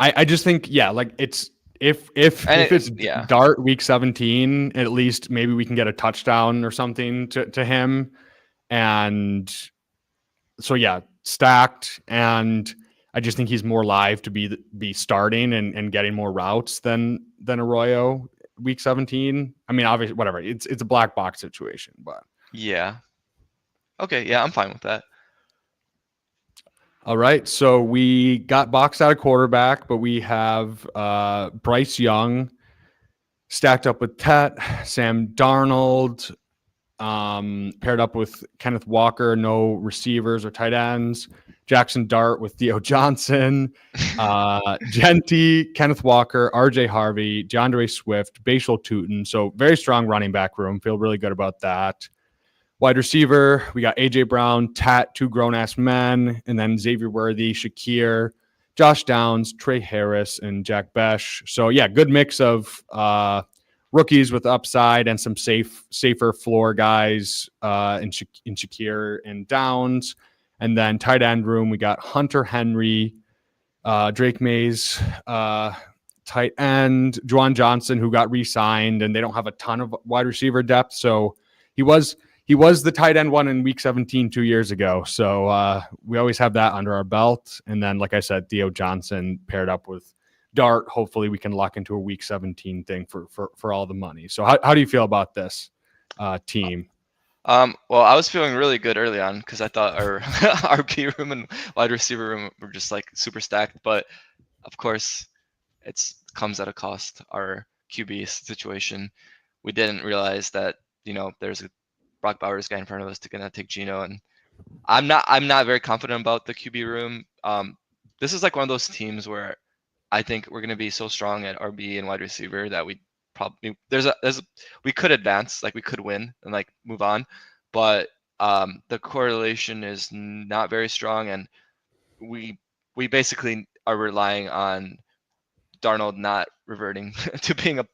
I just think like it's if it's Dart week 17, at least maybe we can get a touchdown or something to him. And so stacked, and I just think he's more live to be starting and getting more routes than Arroyo week 17. I mean, obviously, whatever. It's a black box situation, but yeah. Okay, yeah, I'm fine with that. All right, so we got boxed out of quarterback, but we have Bryce Young stacked up with Tet, Sam Darnold, paired up with Kenneth Walker, no receivers or tight ends. Jackson Dart with Theo Johnson, Genty, Kenneth Walker, RJ Harvey, DeAndre Swift, Bashal Tootin. So very strong running back room. Feel really good about that. Wide receiver, we got AJ Brown, Tat, 2 grown-ass men, and then Xavier Worthy, Shakir, Josh Downs, Trey Harris, and Jack Besh. So yeah, good mix of rookies with upside and some safer floor guys in Shakir and Downs. And then tight end room, we got Hunter Henry, Drake Mays, tight end, Juwan Johnson, who got re-signed, and they don't have a ton of wide receiver depth. So he was the tight end one in week 17 2 years ago. So we always have that under our belt. And then, like I said, Theo Johnson paired up with Dart. Hopefully we can lock into a week 17 thing for all the money. So how do you feel about this team? Well, I was feeling really good early on because I thought our RB room and wide receiver room were just like super stacked. But of course, it comes at a cost. Our QB situation, we didn't realize that there's a Brock Bowers guy in front of us to gonna take Geno, and I'm not very confident about the QB room. This is like one of those teams where I think we're gonna be so strong at RB and wide receiver that we probably we could advance, like we could win and like move on, but the correlation is not very strong, and we basically are relying on Darnold not reverting to being a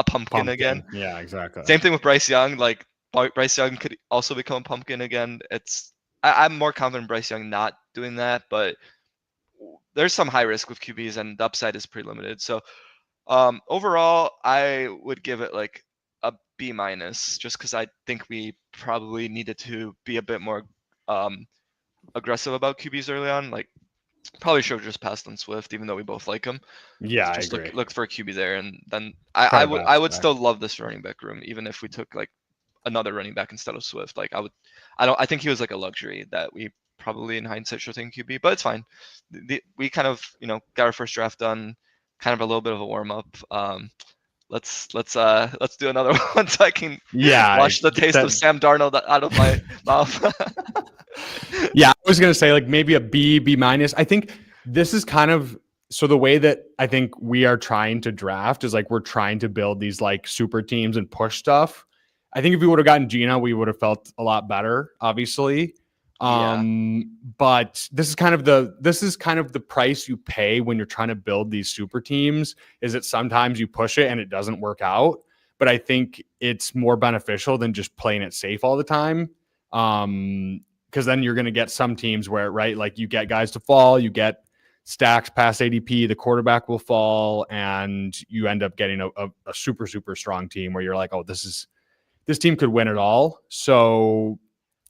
pumpkin again. Yeah, exactly. Same thing with Bryce Young. Like Bryce Young could also become a pumpkin again. I'm more confident in Bryce Young not doing that, but there's some high risk with QBs, and the upside is pretty limited. So overall, I would give it like a B-, just because I think we probably needed to be a bit more aggressive about QBs early on. Like probably should have just passed on Swift, even though we both like him. Yeah, just I agree. Look for a QB there, and then I would still love this running back room, even if we took like another running back instead of Swift. Like I think he was like a luxury that we probably in hindsight should take QB, but it's fine. We kind of got our first draft done, kind of a little bit of a warm up. Let's do another one so I can wash the taste of Sam Darnold out of my mouth. Yeah, I was gonna say like maybe a B-. I think this is kind of so the way that I think we are trying to draft is like we're trying to build these like super teams and push stuff. I think if we would have gotten Gina, we would have felt a lot better, obviously. Yeah, But this is kind of the price you pay when you're trying to build these super teams, is that sometimes you push it and it doesn't work out. But I think it's more beneficial than just playing it safe all the time. Because then you're going to get some teams where, right, like you get guys to fall, you get stacks past ADP, the quarterback will fall, and you end up getting a super, super strong team where you're like, oh, this team could win it all. So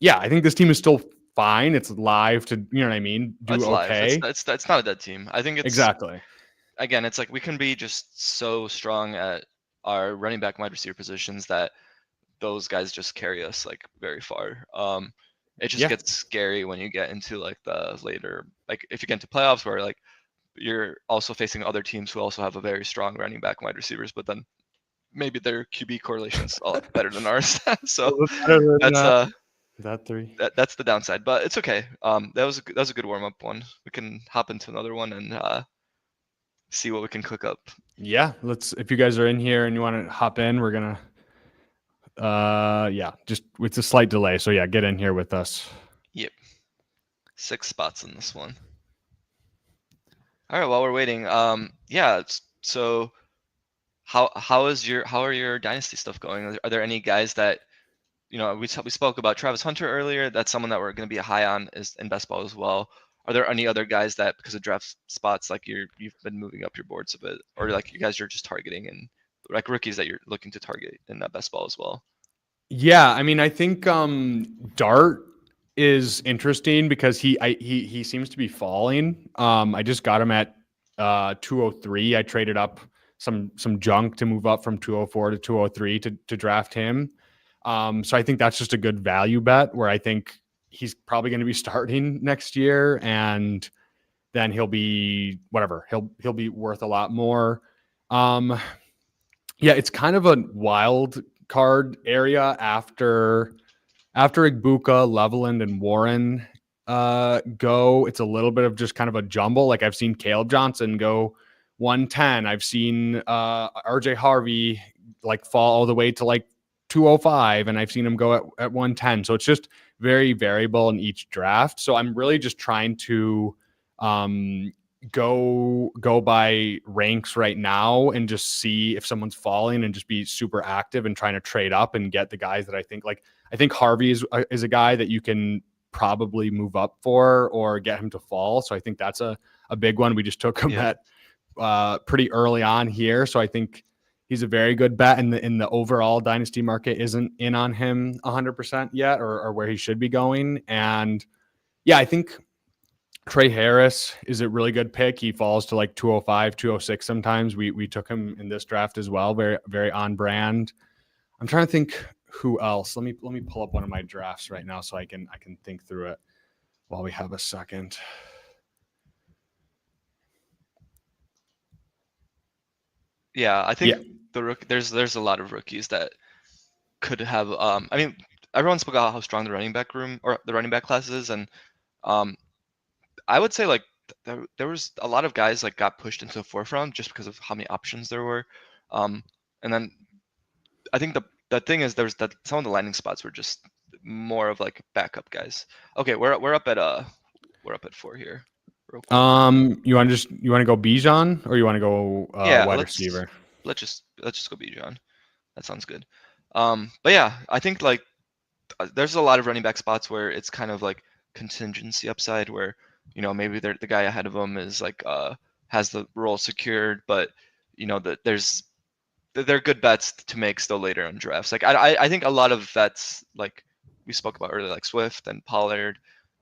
yeah, I think this team is still fine. It's live to, you know what I mean, do it's live. okay. It's not a dead team. I think it's Exactly. again, it's like we can be just so strong at our running back, wide receiver positions that those guys just carry us like very far. It just Yeah. gets scary when you get into like the later, like if you get into playoffs where like you're also facing other teams who also have a very strong running back, wide receivers, but then maybe their QB correlation's a lot better than ours. So Better than that's that three. that's the downside, but it's okay. That was a good warm up one. We can hop into another one and see what we can cook up. Yeah. Let's, if you guys are in here and you want to hop in, we're gonna yeah, just with a slight delay. So yeah, get in here with us. Yep, 6 spots in this one. All right, while we're waiting, yeah. So how are your dynasty stuff going? Are there any guys that we spoke about Travis Hunter earlier? That's someone that we're going to be high on is in best ball as well. Are there any other guys that because of draft spots like you've been moving up your boards a bit, or like you guys are just targeting and like rookies that you're looking to target in that best ball as well? Yeah, I mean, I think Dart is interesting because he seems to be falling. I just got him at 203. I traded up some junk to move up from 204 to 203 to draft him. So I think that's just a good value bet where I think he's probably going to be starting next year, and then he'll be whatever. He'll be worth a lot more. Um, yeah, it's kind of a wild card area after Igbuka, Leveland, and Warren go. It's a little bit of just kind of a jumble. Like I've seen Caleb Johnson go 110. I've seen RJ Harvey like fall all the way to like 205, and I've seen him go at 110. So it's just very variable in each draft. So I'm really just trying to um, go by ranks right now and just see if someone's falling and just be super active and trying to trade up and get the guys that I think like. I think Harvey is a guy that you can probably move up for or get him to fall. So I think that's a big one. We just took him at pretty early on here. So I think he's a very good bet, and the overall dynasty market isn't in on him 100% yet or where he should be going. And yeah, I think Trey Harris is a really good pick. He falls to like 205, 206 sometimes. We took him in this draft as well. Very, very on brand. I'm trying to think who else. Let me pull up one of my drafts right now so I can think through it while we have a second. Yeah, I think there's a lot of rookies that could have. I mean, everyone spoke about how strong the running back room or the running back class is, and I would say like there was a lot of guys like got pushed into the fourth round just because of how many options there were, and then I think the thing is there's that some of the landing spots were just more of like backup guys. Okay, we're up at 4 here. Real quick. You want to go Bijan or you want to go Yeah, wide receiver? let's just go Bijan. That sounds good. But yeah, I think like there's a lot of running back spots where it's kind of like contingency upside where maybe the guy ahead of him is like has the role secured, but that they're good bets to make still later in drafts. Like I think a lot of vets like we spoke about earlier, like Swift and Pollard,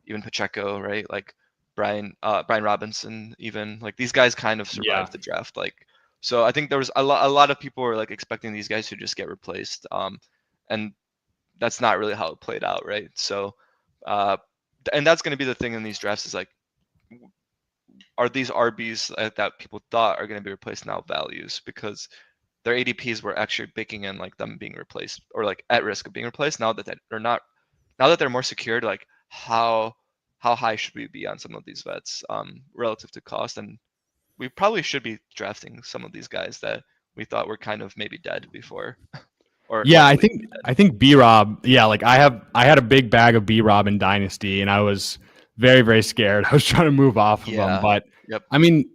even Pacheco, right? Like Brian Robinson, even like these guys kind of survived the draft. Like so, I think there was a lot of people were like expecting these guys to just get replaced, and that's not really how it played out, right? So, and that's going to be the thing in these drafts is like, are these RBs that people thought are going to be replaced now values because their ADPs were actually baking in like them being replaced or like at risk of being replaced now that they're not, now that they're more secured, like how high should we be on some of these vets relative to cost? And we probably should be drafting some of these guys that we thought were kind of maybe dead before, or Yeah, likely to be I dead. think B Rob. Yeah, like I had a big bag of B Rob in Dynasty, and I was very scared. I was trying to move off of him, Yeah. but Yep. I mean,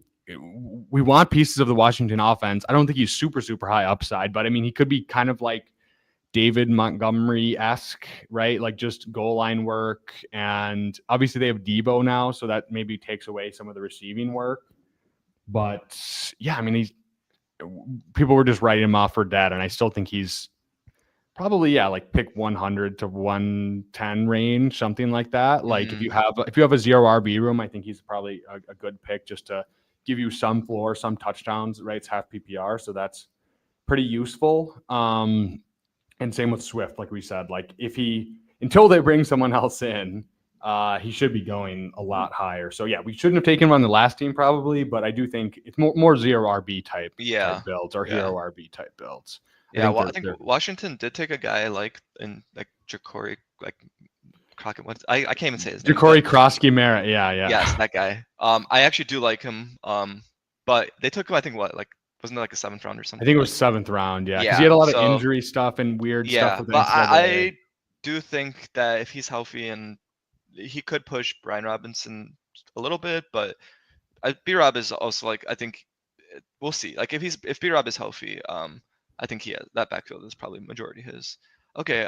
we want pieces of the Washington offense. I don't think he's super high upside, but I mean, he could be kind of like David Montgomery esque, right? Like just goal line work, and obviously they have Debo now, so that maybe takes away some of the receiving work. But yeah, I mean, he's people were just writing him off for dead, and I still think he's probably, yeah, like pick 100 to 110 range, something like that. Like Mm-hmm. if you have a zero RB room, I think he's probably a good pick just to give you some floor, some touchdowns. Right, it's half PPR, so that's pretty useful. And same with Swift, like we said. Like if he until they bring someone else in, he should be going a lot higher. So yeah, we shouldn't have taken him on the last team probably, but I do think it's more zero RB type Yeah. builds or Yeah. hero RB type builds. Yeah. Well, I think They're Washington did take a guy like in like Ja'Cory, like Crockett. What I can't even say his name, but Ja'Cory Krosky Merritt. Yeah. yes, that guy. I actually do like him. But they took him. I think what, like, wasn't it like a 7th round or I think something? it Like, was 7th round. Yeah, because he yeah. had a lot of So injury stuff and weird stuff yeah, with the but NCAA. I do think that if he's healthy and he could push Brian Robinson a little bit, but B Rob is also like, I think we'll see. Like if B Rob is healthy, I think he has that backfield is probably majority his. Okay,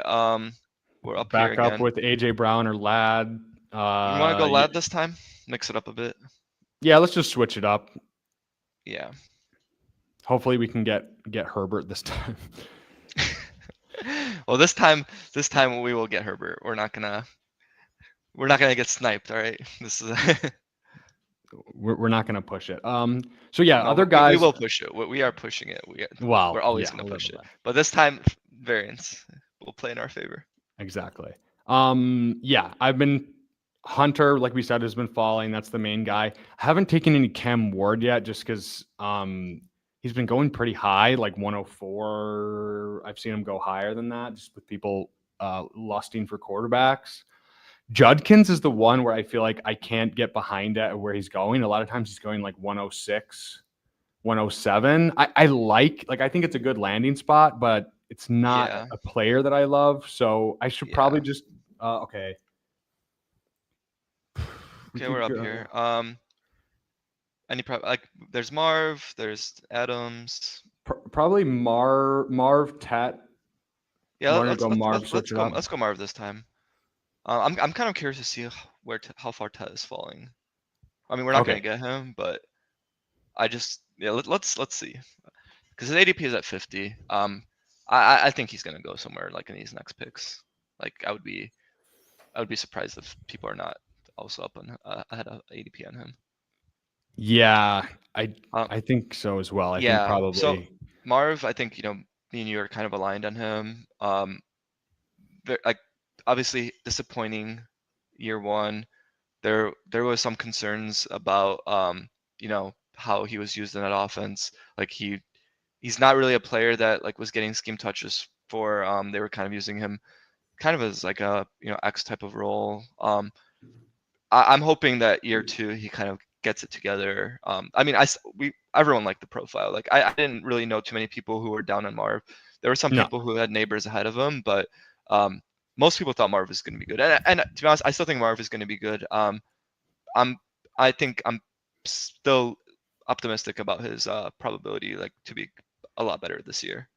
we're up here Back up again. with AJ Brown or Ladd. You want to go Lad this time? Mix it up a bit. Yeah, let's just switch it up. Yeah. Hopefully, we can get Herbert this time. Well, this time we will get Herbert. We're not gonna get sniped. All right. This is. We're not going to push it. So yeah, No, other we guys. will push it. We are pushing it. We're always Yeah, gonna a push little it. bit. But this time, variance will play in our favor. Exactly. Yeah, I've been Hunter, like we said, has been falling. That's the main guy. I haven't taken any Cam Ward yet, just because he's been going pretty high, like 104. I've seen him go higher than that, just with people lusting for quarterbacks. Judkins is the one where I feel like I can't get behind at where he's going. A lot of times he's going like 106, 107. I think it's a good landing spot, but it's not Yeah. a player that I love. So I should probably just okay. Okay, we're up here. Like there's Marv, there's Adams. Probably Marv Tet. Yeah, Want to go Marv? Switch it up. let's go Marv this time. I'm kind of curious to see how far Ted is falling. I mean, we're not Okay. gonna get him, but let's see, because his ADP is at 50. I think he's gonna go somewhere like in these next picks. Like I would be surprised if people are not also up on ahead of ADP on him. Yeah, I think so as well. I think probably. So Marv, I think me and you are kind of aligned on him. Like obviously disappointing year one. There was some concerns about how he was used in that offense. Like he's not really a player that like was getting scheme touches for. They were kind of using him kind of as like a X type of role. I'm hoping that year two he kind of gets it together. I mean, everyone liked the profile. Like I didn't really know too many people who were down on Marv. There were some people who had neighbors ahead of him, but most people thought Marv was going to be good. And to be honest, I still think Marv is going to be good. I think I'm still optimistic about his probability like to be a lot better this year.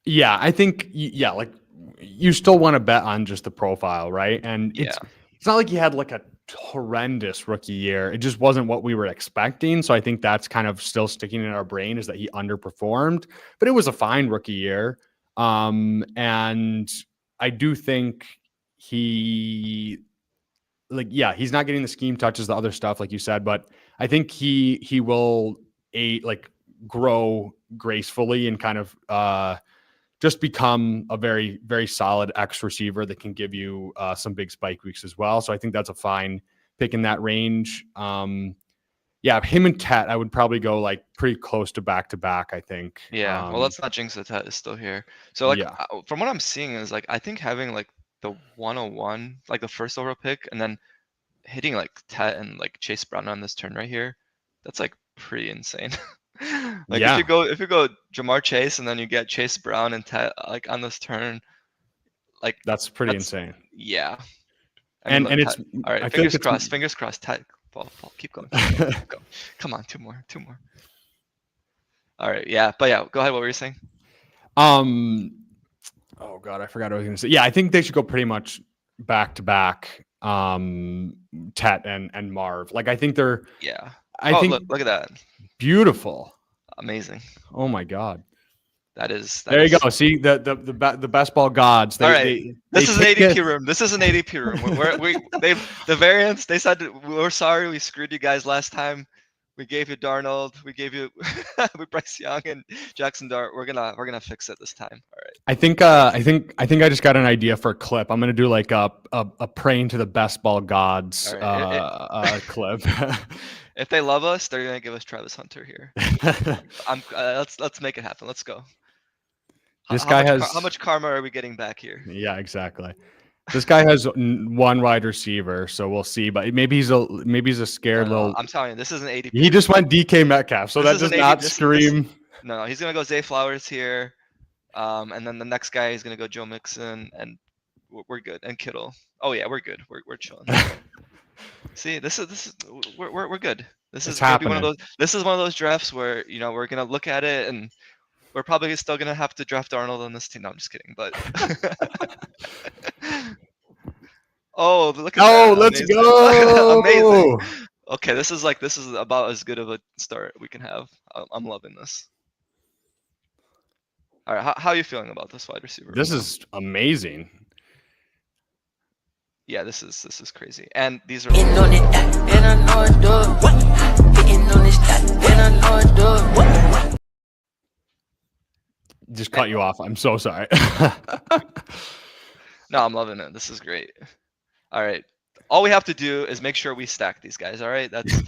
Yeah, I think like you still want to bet on just the profile, right? And it's not like he had like a horrendous rookie year. It just wasn't what we were expecting. So I think that's kind of still sticking in our brain is that he underperformed, but it was a fine rookie year. And I do think he's not getting the scheme touches, the other stuff, like you said, but I think he will grow gracefully and kind of just become a very, very solid X receiver that can give you some big spike weeks as well. So I think that's a fine pick in that range. Him and Tet, I would probably go like pretty close to back, I think. Yeah, well, let's not jinx it. Tet is still here. So like from what I'm seeing is like I think having like the 101, like the first overall pick, and then hitting like Tet and like Chase Brown on this turn right here, That's like pretty insane. Like Yeah, if you go Jamar Chase and then you get Chase Brown and like on this turn, like that's pretty that's insane. yeah. I mean, And look, it's all right, I feel like fingers it's crossed, fingers crossed. Fall, keep going, keep going, keep going. Come on, two more. All right, yeah, but yeah, go ahead. What were you saying? Oh god, I forgot what I was gonna say. Yeah, I think they should go pretty much back to back. Tet and Marv. Like I think they're. Yeah. I Oh, think look at that. beautiful. Amazing. Oh my god. That is There you go. See the best ball gods. All right. They This is an take it. ADP room. This is an ADP room. The variants. They said we're sorry we screwed you guys last time. We gave you Darnold. We gave you with Bryce Young and Jackson Dart. We're gonna fix it this time. All right. I think I just got an idea for a clip. I'm gonna do like a praying to the best ball gods clip. If they love us, they're gonna give us Travis Hunter here. Let's make it happen. Let's go. This guy has how much karma are we getting back here? Yeah, exactly. This guy has one wide receiver, so we'll see. But maybe he's a scared little. I'm telling you, this is an ADP. He just went DK Metcalf, so that does not scream. No, he's gonna go Zay Flowers here, and then the next guy is gonna go Joe Mixon, and we're good. And Kittle. Oh yeah, we're good. We're chilling. See, this is we're good. This is gonna be one of those. This is one of those drafts where we're gonna look at it and we're probably still gonna have to draft Arnold on this team. No, I'm just kidding. But oh, look at that! Let's go! Amazing. Okay, this is about as good of a start we can have. I'm loving this. All right, how are you feeling about this wide receiver? This is amazing. Yeah, this is crazy. And these are. Just cut you off. I'm so sorry. No, I'm loving it. This is great. All right. All we have to do is make sure we stack these guys. All right. That's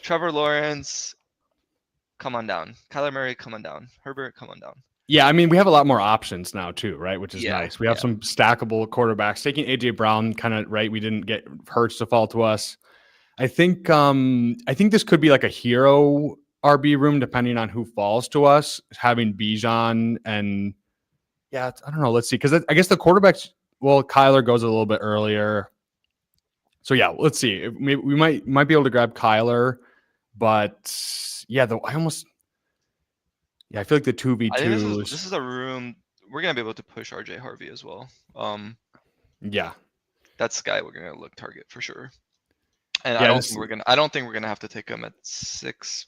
Trevor Lawrence. Come on down. Kyler Murray. Come on down. Herbert. Come on down. Yeah, I mean, we have a lot more options now too, right? Which is nice. We have some stackable quarterbacks. Taking AJ Brown, kind of right. We didn't get Hurts to fall to us. I think this could be like a hero RB room, depending on who falls to us. Having Bijan and I don't know. Let's see, because I guess the quarterbacks. Well, Kyler goes a little bit earlier, so yeah. Let's see. We might be able to grab Kyler, but yeah, I feel like the 2v2. This is a room we're gonna be able to push RJ Harvey as well. Yeah, that's the guy we're gonna look target for sure. And I don't think we're gonna have to take him at 6,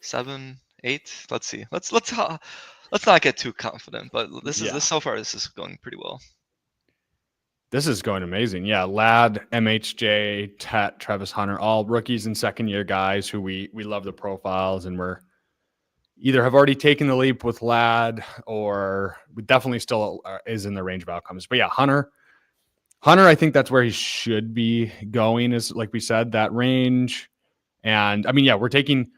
7, 8. Let's see. Let's not get too confident. But so far this is going pretty well. This is going amazing. Yeah, Ladd, MHJ, Tet, Travis Hunter, all rookies and second-year guys who we love the profiles, and we're either have already taken the leap with Ladd or we definitely still is in the range of outcomes. But yeah, Hunter, I think that's where he should be going, is like we said, that range. And I mean, yeah, we're taking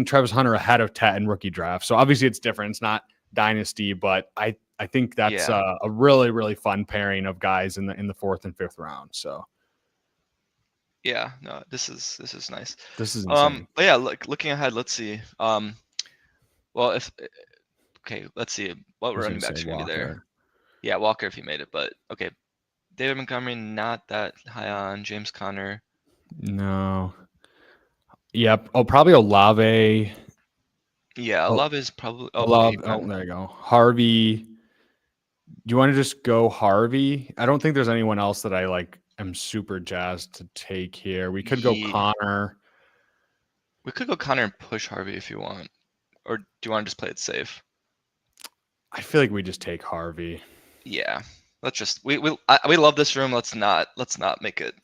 Travis Hunter ahead of Tet in rookie draft. So obviously it's different. It's not Dynasty, but I think that's a really, really fun pairing of guys in the 4th and 5th round. So yeah, no, this is nice. This is insane. But yeah, looking ahead, let's see. Well, let's see what running backs are gonna be there. Yeah, Walker if he made it, but okay. David Montgomery, not that high on. James Conner. No. Yep. Oh, probably Olave. Yeah, Olave is probably. Olave. Oh, there you go. Harvey. Do you want to just go Harvey? I don't think there's anyone else that I like. I'm super jazzed to take here. We could go Connor. We could go Connor and push Harvey if you want, or do you want to just play it safe? I feel like we just take Harvey. Yeah. Let's just we love this room. Let's not make it.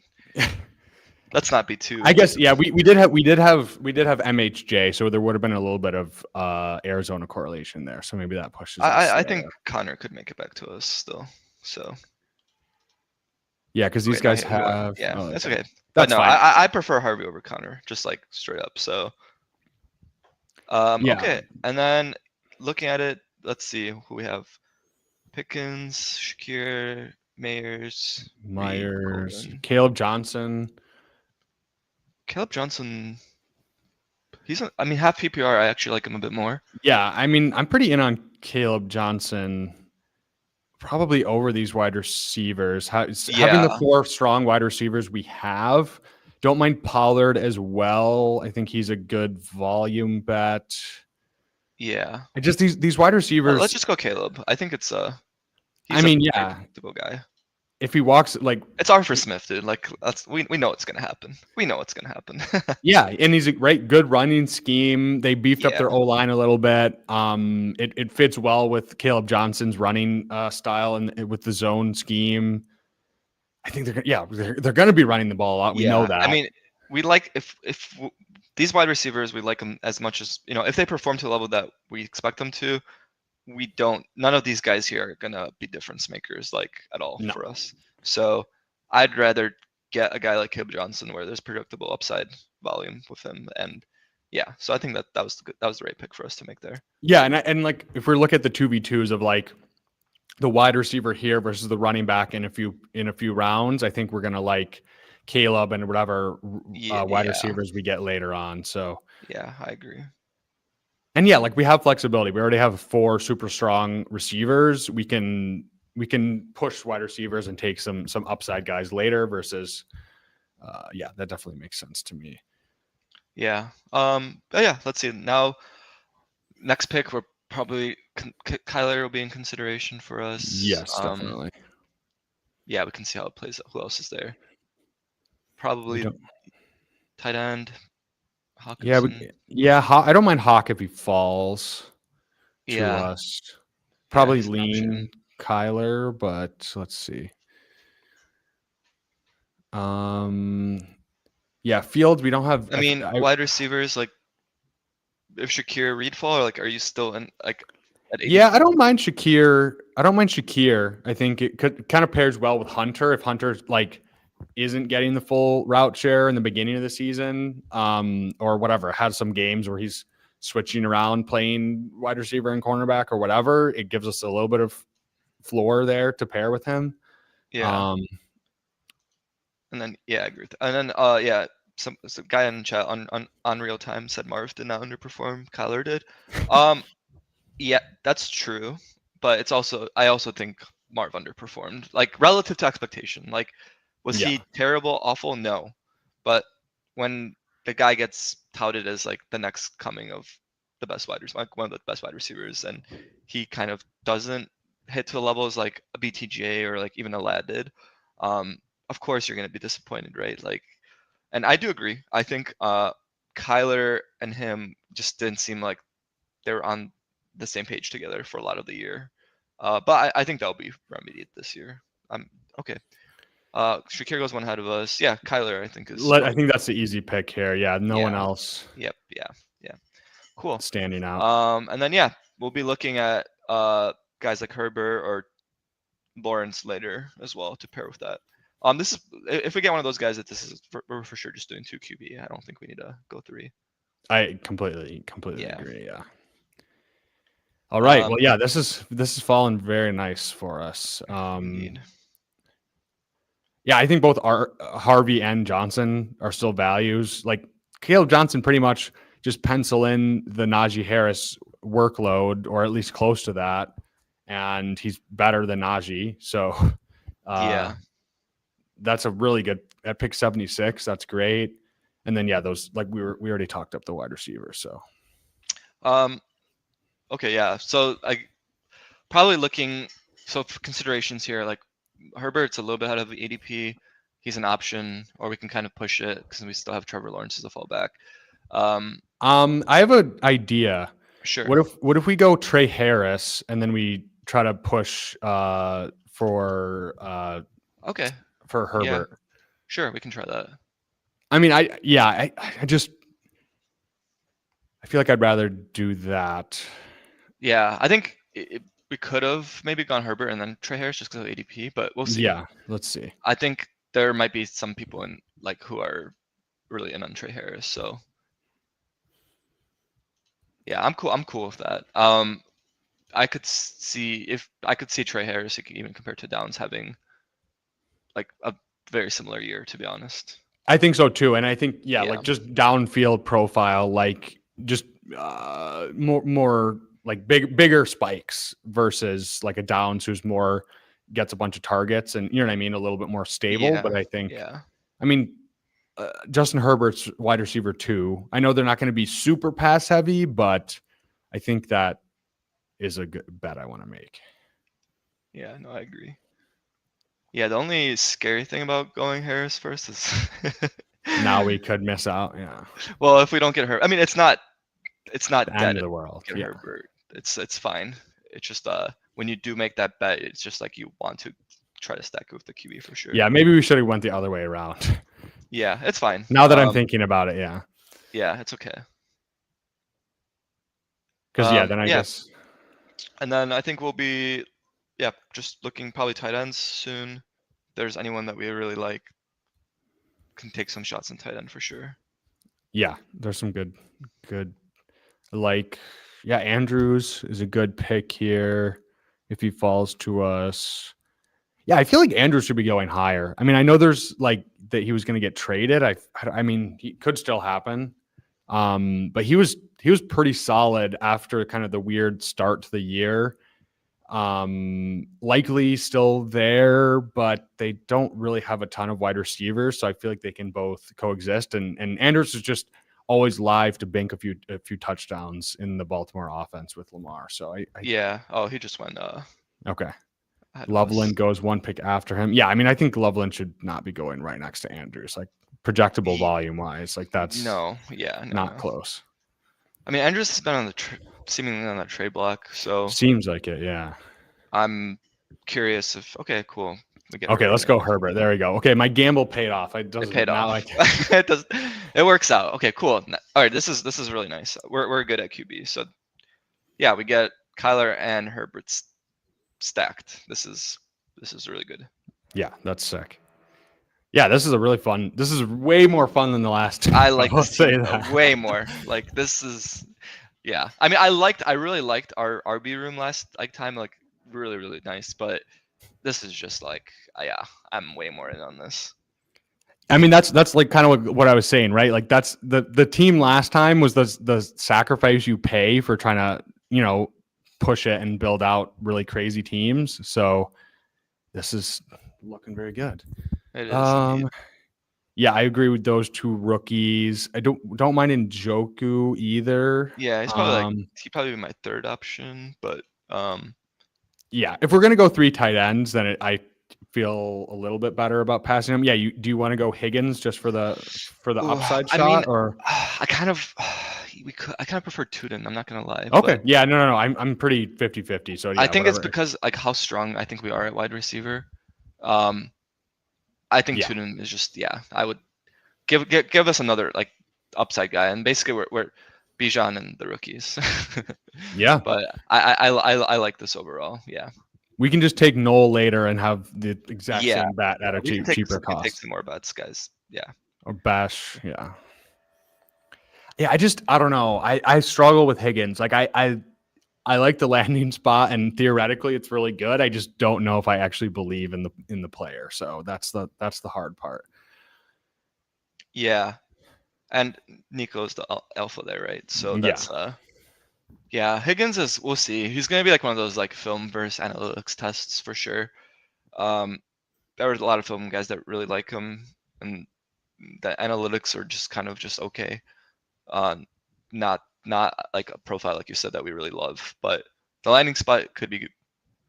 Let's not be too. I guess we did have MHJ, so there would have been a little bit of Arizona correlation there. So maybe that pushes. I think Connor could make it back to us still. So. Yeah, because these guys have. Yeah, that's okay. But no, I prefer Harvey over Connor, just like straight up. So. Okay, and then looking at it, let's see who we have. Pickens, Shakir, Myers, Caleb Johnson. Caleb Johnson. I mean, half PPR, I actually like him a bit more. Yeah, I mean, I'm pretty in on Caleb Johnson, probably over these wide receivers. Having the Yeah, 4 strong wide receivers we have, don't mind Pollard as well. I think he's a good volume bet. yeah. I just these wide Let's receivers. just go Caleb. I think I he's a mean, very yeah, predictable guy. if he walks like It's Arthur Smith, dude. Like we know what's gonna happen. We know what's gonna happen. yeah, and he's a good running scheme. They beefed up Yeah, their O line a little bit. It fits well with Caleb Johnson's running style and with the zone scheme. I think they're going to be running the ball a lot. We know yeah. I that. mean, we like these wide receivers, we like them as much as if they perform to the level that we expect them to. We don't. None of these guys here are gonna be difference makers like at all No. for us. So I'd rather get a guy like Caleb Johnson where there's predictable upside volume with him, and yeah. So I think that was the right pick for us to make there. Yeah, and like if we look at the 2v2s of like the wide receiver here versus the running back in a few rounds, I think we're going to like Caleb and whatever wide Yeah, receivers we get later on. So yeah, I agree. and yeah, like we have flexibility. We already have 4 super strong receivers. We can push wide receivers and take some upside guys later versus yeah, that definitely makes sense to me. Yeah. Yeah. Let's see. Now, next pick, we're probably Kyler will be in consideration for us. Yes, definitely. Yeah, we can see how it plays out. Who else is there? Probably tight end, Hawkinson. I don't mind Hawk if he falls to Yeah, us. yeah, Probably he's an lean option. Kyler, but let's see. Yeah, Fields. We don't have. I mean, wide receivers like if Shakir Reed fall, or like, are you still in like at 80? Yeah, I don't mind Shakir. I think it kind of pairs well with Hunter. If Hunter like isn't getting the full route share in the beginning of the season, or whatever, has some games where he's switching around playing wide receiver and cornerback or whatever, it gives us a little bit of floor there to pair with him. Yeah. And then I agree with that. And then yeah, some guy in chat on real time said Marv did not underperform. Kyler did. Yeah, that's true. But I also think Marv underperformed. Like relative to expectation. Like was Yeah. he terrible, awful? No. But when the guy gets touted as like the next coming of the best wide receivers, like one of the best wide receivers, and he kind of doesn't hit to the levels like a BTJ or like even a Lad did. Of course you're gonna be disappointed, right? Like, and I do agree. I think Kyler and him just didn't seem like they were on the same page together for a lot of the year. But I think that'll be remedied this year. Okay. Shakir goes one ahead of us. Yeah, Kyler I think is. I think that's the easy pick here. Yeah, no one else. Yep. Yeah. Cool. Standing out. And then yeah, we'll be looking at guys like Herbert or Lawrence later as well to pair with that. This is if we get one of those guys that we're for sure just doing 2 QB. I don't think we need to go 3. I completely agree. Yeah. All right. Well, yeah, this is fallen very nice for us. Yeah, I think both Harvey and Johnson are still values. Like Caleb Johnson pretty much just pencil in the Najee Harris workload, or at least close to that, and he's better than Najee. So yeah, that's a really good at pick 76. That's great. And then yeah, those like we already talked up the wide receiver. So okay, yeah. So I probably looking for considerations here, like Herbert's a little bit out of the ADP. He's an option, or we can kind of push it because we still have Trevor Lawrence as a fallback. I have an idea. Sure. What if we go Trey Harris and then we try to push for okay for Herbert? Yeah. Sure, we can try that. I mean, I feel like I'd rather do that. Yeah, I think we could have maybe gone Herbert and then Trey Harris just because of ADP, but we'll see. Yeah, let's see. I think there might be some people in like who are really in on Trey Harris, so yeah, I'm cool with that. I could see Trey Harris even compared to Downs having like a very similar year, to be honest. I think so too, and I think like just downfield profile, like just more like bigger spikes versus like a Downs who's more gets a bunch of targets and, you know what I mean, a little bit more stable. Yeah. But I think, Yeah. I mean, Justin Herbert's wide receiver 2. I know they're not going to be super pass heavy, but I think that is a good bet I want to make. Yeah, no, I agree. Yeah, the only scary thing about going Harris first is Now we could miss out. Yeah. well, if we don't get hurt. I mean, it's not The dead end of if the we world. get Yeah. Herbert. It's fine. It's just when you do make that bet, it's just like you want to try to stack it with the QB for sure. Yeah. Maybe we should have went the other way around. Yeah, it's fine. Now that I'm thinking about it. Yeah. Yeah, it's okay. Because then I guess. And then I think we'll be, just looking probably tight ends soon. If there's anyone that we really like, can take some shots in tight end for sure. Yeah, there's some good. Like, yeah, Andrews is a good pick here if he falls to us. Yeah, I feel like Andrews should be going higher. I mean, I know there's like that he was going to get traded. I mean, he could still happen. But he was pretty solid after kind of the weird start to the year. Likely still there, but they don't really have a ton of wide receivers, so I feel like they can both coexist. And Andrews is just always live to bank a few touchdowns in the Baltimore offense with Lamar. So yeah. Oh, he just went. Okay. Loveland goes one pick after him. Yeah, I mean, I think Loveland should not be going right next to Andrews. Like projectable volume wise, like that's not close. I mean, Andrews has been on the seemingly on that trade block, so seems like it. Yeah. I'm curious if cool. Okay, let's go Herbert. There we go. Okay, my gamble paid off. It paid off. It does. It works out. Okay, cool. All right, this is really nice. We're good at QB. So yeah, we get Kyler and Herbert stacked. This is really good. Yeah, that's sick. Yeah, this is a really fun. This is way more fun than the last time. I like this team way more. Like this is, yeah. I mean, I really liked our RB room last time. Like really, really nice. But this is just like, I'm way more in on this. I mean, that's like kind of what I was saying, right? Like that's the team last time was the sacrifice you pay for trying to, push it and build out really crazy teams. So this is looking very good. It is. Yeah, I agree with those two rookies. I don't mind Njoku either. Yeah, he's probably he'd probably be my third option, but yeah, if we're gonna go 3 tight ends, then I feel a little bit better about passing him. Yeah, do you want to go Higgins just for the upside shot? I mean, or I kind of prefer Tuden. I'm not gonna lie. Okay, yeah, no, I'm pretty 50-50. So yeah, I think it's because like how strong I think we are at wide receiver. I think Tuden is just I would give us another like upside guy, and basically we're Bijan and the rookies. Yeah, but I like this overall. Yeah, we can just take Noel later and have the exact same bet at a cheaper cost. Take some more bets, guys. Yeah, or Bash. Yeah, I don't know. I struggle with Higgins. Like I like the landing spot, and theoretically it's really good. I just don't know if I actually believe in the player. So that's the hard part. Yeah, and Nico's the alpha there, right? So that's Higgins is. We'll see. He's gonna be like one of those like film versus analytics tests for sure. There were a lot of film guys that really like him, and the analytics are just kind of just okay. Not like a profile like you said that we really love, but the landing spot could be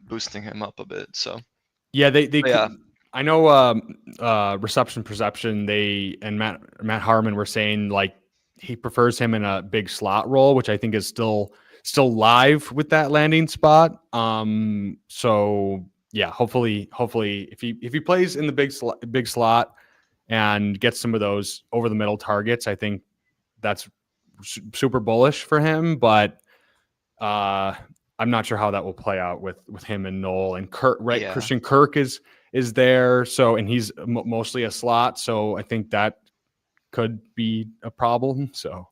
boosting him up a bit. So yeah, I know reception perception. They and Matt Harmon were saying like he prefers him in a big slot role, which I think is still live with that landing spot. So yeah, hopefully if he plays in the big slot and gets some of those over the middle targets, I think that's super bullish for him. But I'm not sure how that will play out with him and Noel and Kirk. Right, yeah. Christian Kirk is there, so and he's mostly a slot, so I think that could be a problem. So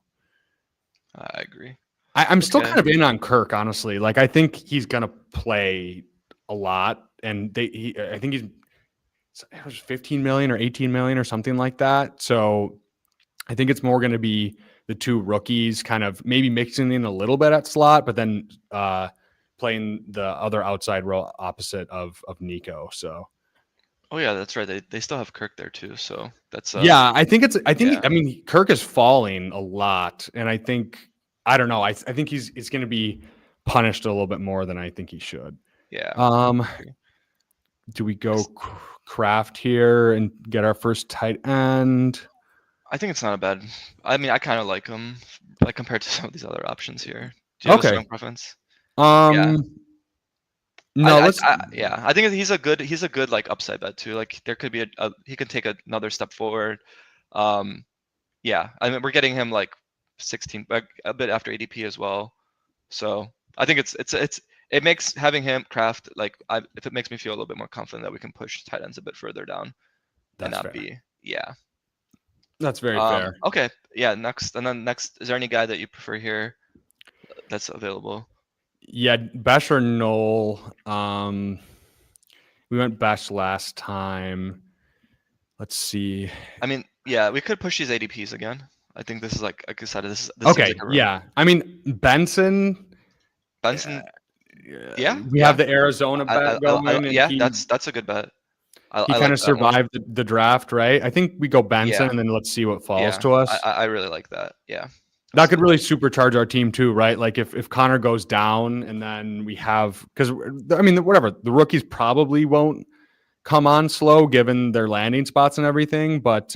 I agree. I'm still kind of in on Kirk, honestly. Like I think he's gonna play a lot, and I think it was 15 million or 18 million or something like that. So I think it's more going to be the two rookies, kind of maybe mixing in a little bit at slot, but then playing the other outside role opposite of Nico. So Oh yeah, that's right. They still have Kirk there too, so that's yeah, I think yeah. I mean, Kirk is falling a lot, and I don't know. I think he's going to be punished a little bit more than I think he should. Yeah. Um, Okay. do we go craft here and get our first tight end? I think it's not a bad. I mean, I kind of like him, like compared to some of these other options here. Do you have a Okay. strong preference? Yeah. No, let's. Yeah. I think he's a good like upside bet too. Like there could be he could take another step forward. Um, yeah. I mean, we're getting him like 16, like a bit after ADP as well. So I think it makes having him craft like if it makes me feel a little bit more confident that we can push tight ends a bit further down and That's not fair. be yeah. That's very fair. Okay. Yeah. Next, is there any guy that you prefer here that's available? Yeah, Besh or Knoll. We went Besh last time. Let's see. I mean, yeah, we could push these ADPs again. I think this is like I said, this Okay, seems like a room. yeah. I mean, Benson. Benson, yeah, We have the Arizona bet going, and yeah, that's a good bet. he I kind like of that one. survived the draft, right? I think we go Benson, Yeah, and then let's see what falls yeah, to us. I really like that. Yeah, That could really supercharge our team too, right? Like if Connor goes down, and then we have because I mean whatever the rookies probably won't come on slow given their landing spots and everything, but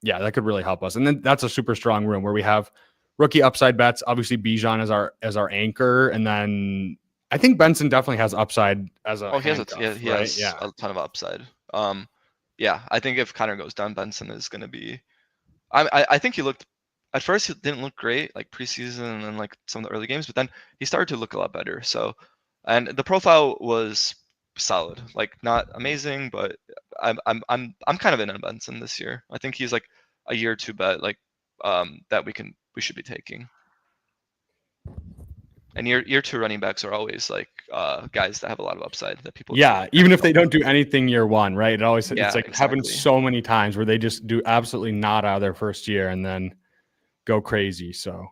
yeah, that could really help us. And then that's a super strong room where we have rookie upside bets. Obviously, Bijan as our anchor, and then I think Benson definitely has upside as a. Oh, he has yeah. a ton of upside. Yeah, I think if Connor goes down, Benson is going to be. I think he looked at first he didn't look great like preseason and like some of the early games, but then he started to look a lot better. So, and the profile was solid, like not amazing, but I'm kind of in on Benson this year. I think he's like a year or two bet like that we should be taking. And year two running backs are always like guys that have a lot of upside that people. Yeah, even if they don't do anything year one, right? It's like exactly. happens so many times where they just do absolutely not out of their first year and then go crazy. So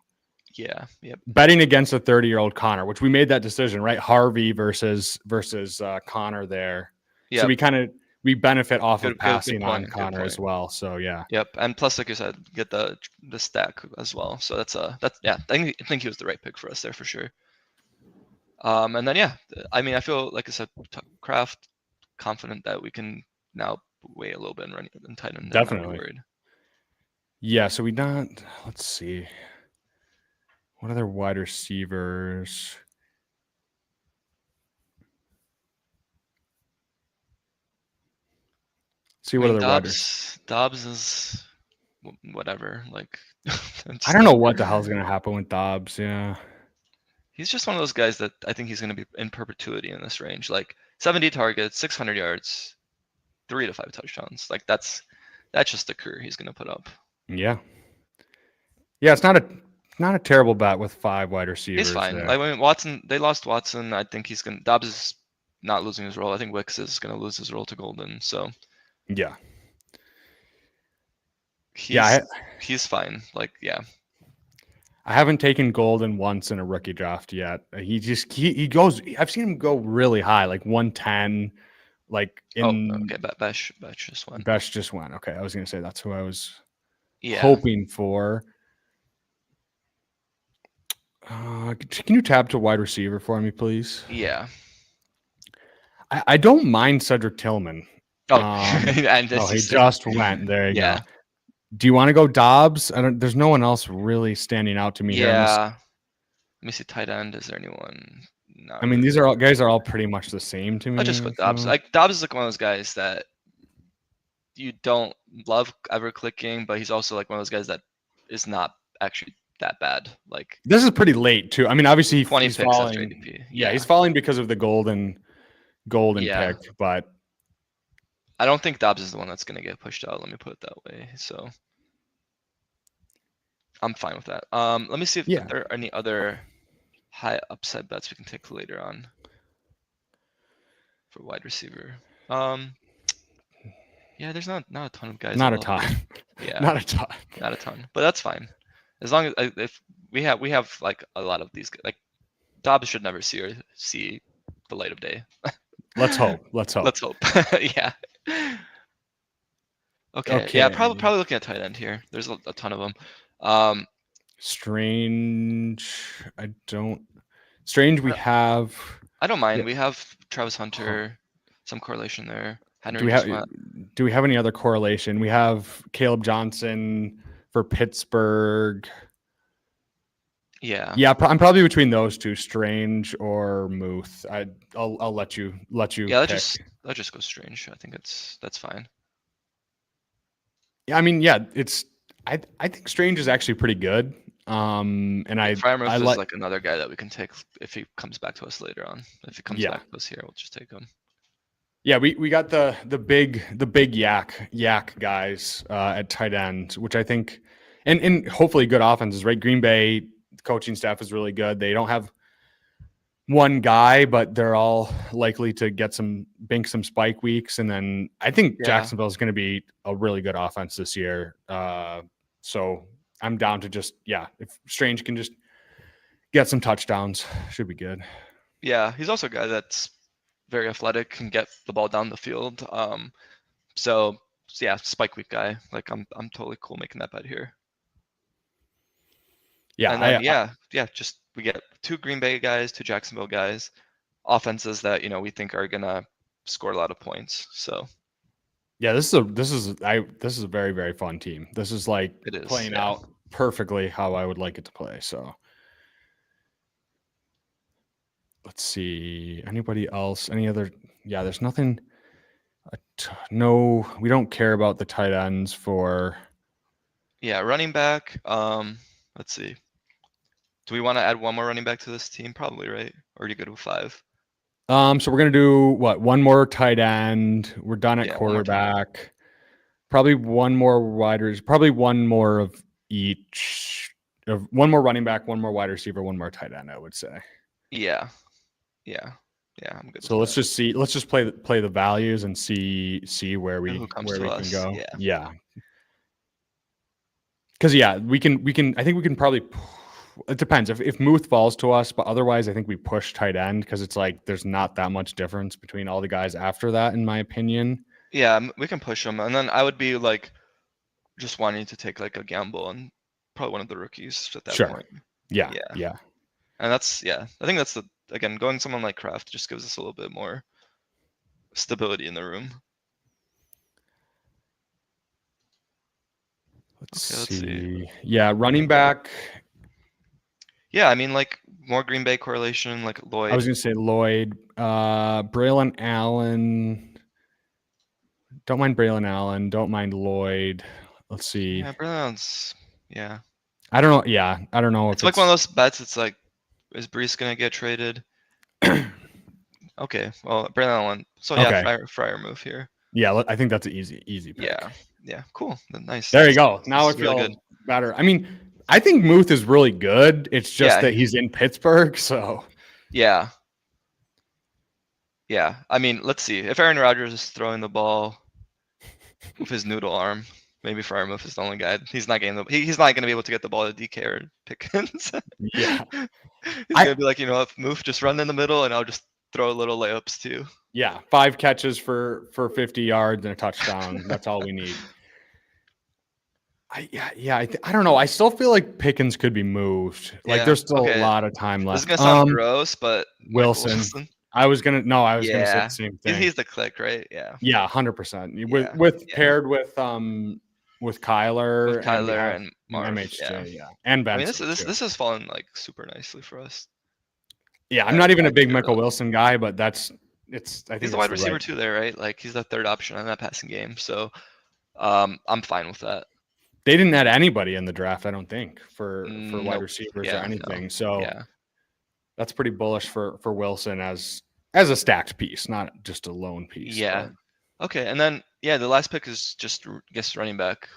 yeah, betting against a 30-year-old Connor, which we made that decision, right? Harvey versus Connor there. Yeah. So we benefit off of Good passing point, on Connor as well. So yeah. Yep, and plus, like you said, get the stack as well. So that's yeah. I think he was the right pick for us there for sure. And then yeah, I mean, I feel like I said, Kraft confident that we can now wait a little bit and run and tight end. Definitely. Not be worried. Yeah. So let's see. What other wide receivers? See what other wide receivers. Dobbs is whatever. Like, I don't know what the hell's gonna happen with Dobbs. Yeah. He's just one of those guys that I think he's going to be in perpetuity in this range. Like 70 targets, 600 yards, 3 to 5 touchdowns. Like that's just the career he's going to put up. Yeah. Yeah, it's not a terrible bet with 5 wide receivers. He's fine. There. Like I mean, Watson, they lost Watson. I think Dobbs is not losing his role. I think Wicks is going to lose his role to Golden. So yeah. He's fine. Like, yeah. I haven't taken Golden once in a rookie draft yet. He goes. I've seen him go really high, like 110. Like okay, Besh just went. Besh just went. Okay, I was gonna say that's who I was hoping for. Can you tab to wide receiver for me, please? Yeah. I don't mind Cedric Tillman. And he just went. There you go. Do you want to go Dobbs? There's no one else really standing out to me. Yeah. Let me see. Tight end. Is there anyone? I mean, these guys are all pretty much the same to me. I just put Dobbs. Like Dobbs is like one of those guys that you don't love ever clicking, but he's also like one of those guys that is not actually that bad. Like this is pretty late too. I mean, obviously he's falling. Yeah, he's falling because of the golden pick, but I don't think Dobbs is the one that's going to get pushed out. Let me put it that way. So I'm fine with that. Let me see if there are any other high upside bets we can take later on for wide receiver. Yeah, there's not a ton of guys. Not a ton. Yeah. Not a ton. Not a ton, but that's fine. As long as if we have like a lot of these, like Dobbs should never see the light of day. Let's hope. Let's hope. Let's hope. Yeah. Okay. Yeah. Okay. Probably looking at tight end here. There's a ton of them. Um, Strange. Strange. We have. I don't mind. Yeah. We have Travis Hunter, some correlation there. Do Henry we just have? went. Do we have any other correlation? We have Caleb Johnson for Pittsburgh. Yeah. Yeah, I'm probably between those two, Strange or Muth. I'll let you Yeah. pick. Let's just go Strange. I think that's fine. Yeah, I mean, yeah, I think Strange is actually pretty good. And Fryermuth is like another guy that we can take if he comes back to us later on. If he comes back to us here, we'll just take him. Yeah, we got the big yak guys at tight end, which I think, and hopefully good offenses, right? Green Bay coaching staff is really good. They don't have one guy, but they're all likely to get some spike weeks. And then I think Jacksonville is going to be a really good offense this year. So I'm down to just, if Strange can just get some touchdowns, should be good. Yeah, he's also a guy that's very athletic, can get the ball down the field. So yeah, spike week guy. Like I'm totally cool making that bet here. Yeah, and then just we get 2 Green Bay guys, 2 Jacksonville guys, offenses that we think are gonna score a lot of points. So yeah, this is a very, very fun team. This is like playing out perfectly how I would like it to play. So let's see, anybody else? Any other? Yeah, there's nothing. No, we don't care about the tight ends for. Yeah, running back. Let's see. Do we want to add one more running back to this team? Probably, right? Or are you good with 5? So we're gonna do what? One more tight end. We're done at quarterback. Probably one more wide receiver. Probably one more of each. Of one more running back, one more wide receiver, one more tight end. I would say. Yeah. I'm good. So let's just see. Let's just play the values and see where we can go. Yeah. Because we can. I think we can probably. It depends if Muth falls to us, but otherwise I think we push tight end because it's like there's not that much difference between all the guys after that, in my opinion. Yeah, we can push them, and then I would be like just wanting to take like a gamble and probably one of the rookies at that point. Yeah. And that's I think that's again going someone like Kraft just gives us a little bit more stability in the room. Let's see. Yeah, running back. Yeah, I mean, like more Green Bay correlation, like Lloyd. I was gonna say Lloyd, Braylon Allen. Don't mind Braylon Allen. Don't mind Lloyd. Let's see. Yeah, Braylon's. Yeah. I don't know. Yeah, I don't know. It's like one of those bets. It's like, is Brees gonna get traded? Okay, well, Braylon Allen. So yeah, Fryermuth here. Yeah, I think that's an easy pick. Yeah, cool. Nice. There you go. Now I feel good. Better. I mean, I think Muth is really good. It's just that he's in Pittsburgh, so. Yeah. I mean, let's see. If Aaron Rodgers is throwing the ball with his noodle arm, maybe Fryermuth is the only guy. He's not getting he's not going to be able to get the ball to DK or Pickens. Yeah. He's going to be like, if Muth just run in the middle and I'll just throw little layups too. Yeah, 5 catches for 50 yards and a touchdown. That's all we need. I don't know. I still feel like Pickens could be moved. Like there's still a lot of time left. This is gonna sound gross, but Wilson. I was gonna say the same thing. He's the click, right? Yeah. Yeah, 100%. With paired with Kyler. With Kyler and Marv, MHJ, and Ben. I mean, this has fallen like super nicely for us. Yeah, I'm not even a big Michael Wilson guy, but I think he's the wide receiver too there, right? Like he's the third option on that passing game. So I'm fine with that. They didn't add anybody in the draft, I don't think, for wide receivers or anything. So that's pretty bullish for Wilson as a stacked piece, not just a lone piece. Yeah. But. Okay, and then the last pick is just running back.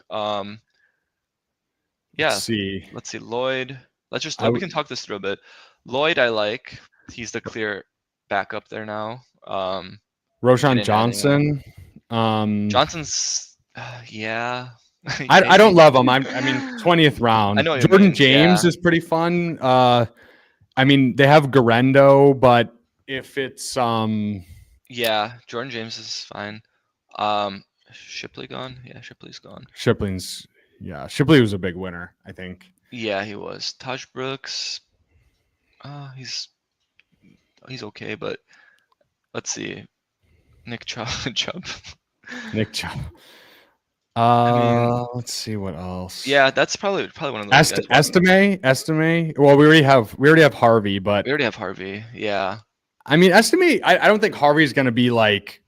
Let's see Lloyd. Let's just we can talk this through a bit. Lloyd, I like. He's the clear backup there now. Roshan Johnson. Johnson's I don't love him. I mean 20th I round. know what you Jordan mean. James Yeah. is pretty fun. I mean they have Garendo, but if it's Yeah, Jordan James is fine. Um, Shipley gone? Yeah, Shipley's gone. Shipley's, yeah, Shipley was a big winner, I think. Yeah, he was. Taj Brooks, he's okay, but let's see. Nick Chubb. Chubb. Nick Chubb. I mean, Let's see what else. yeah, that's probably one of those guys. Estime. Well, we already have Harvey, We but already have Harvey. Yeah. I mean Estime. I don't think Harvey's going to be like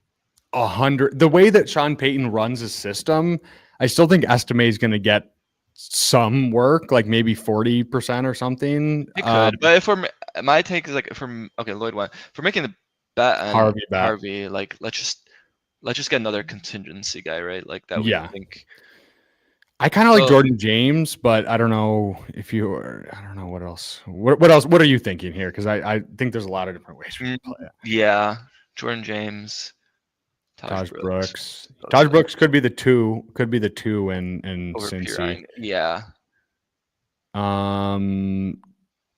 100. The way that Sean Payton runs his system, I still think Estime is going to get some work, like maybe 40% or something. It could, but if we're my take is like if we're okay, Lloyd won. If we're making the bet on Harvey back. Harvey, like let's just get another contingency guy, right? Like that we Yeah. think. I kind of like So, Jordan James, but I don't know if you are. I don't know what else. What else? What are you thinking here? Because I think there's a lot of different ways we can play it. yeah, Jordan James, Taj Brooks. Those Taj guys Brooks could be the two. Could be the two in over Cincy. Pirine. Yeah. Um,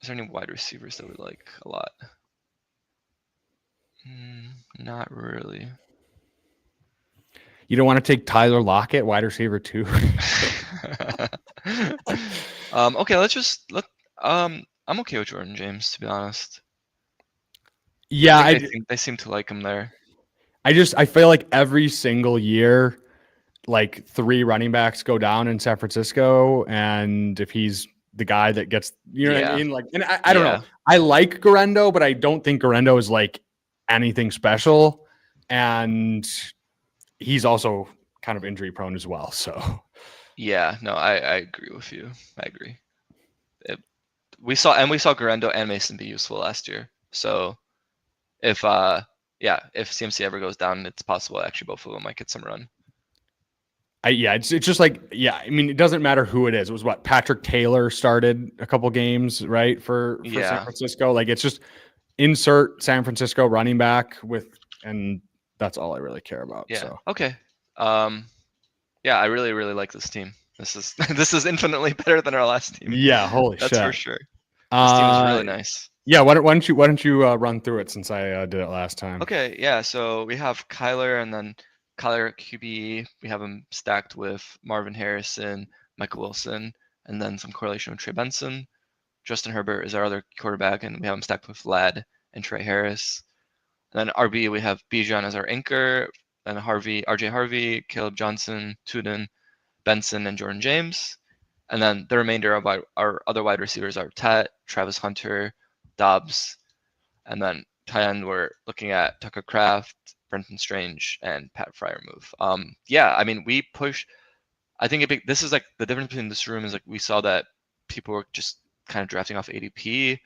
Is there any wide receivers that we like a lot? Not really. you don't want to take Tyler Lockett, wide receiver too. Okay, I'm okay with Jordan James, to be honest. Yeah, I think they seem to like him there. I feel like every single year, like 3 running backs go down in San Francisco, and if he's the guy that gets, you know what I mean? Like, and I don't know. I like Garendo, but I don't think Garendo is like anything special, and he's also kind of injury prone as well. So yeah, no, I agree with you. I agree. We saw Garendo and Mason be useful last year. So if CMC ever goes down, it's possible actually both of them might get some run. It's just like, I mean, it doesn't matter who it is. It was what Patrick Taylor started a couple games, right? For San Francisco. Like it's just insert San Francisco running back and that's all I really care about. Yeah. So Okay. Yeah, I really, really like this team. This is infinitely better than our last team. Yeah, holy shit. That's for sure. This team is really nice. Yeah, why don't you run through it since I did it last time? Okay, yeah. So we have Kyler and then Kyler at QB. We have him stacked with Marvin Harrison, Michael Wilson, and then some correlation with Trey Benson. Justin Herbert is our other quarterback, and we have him stacked with Vlad and Trey Harris. And then RB, we have Bijan as our anchor, and RJ Harvey, Caleb Johnson, Tudor, Benson, and Jordan James. And then the remainder of our other wide receivers are Tet, Travis Hunter, Dobbs, and then tight end we're looking at Tucker Kraft, Brenton Strange, and Pat Freiermuth. Yeah, I mean we push. I think this is like the difference between this room is like we saw that people were just kind of drafting off ADP.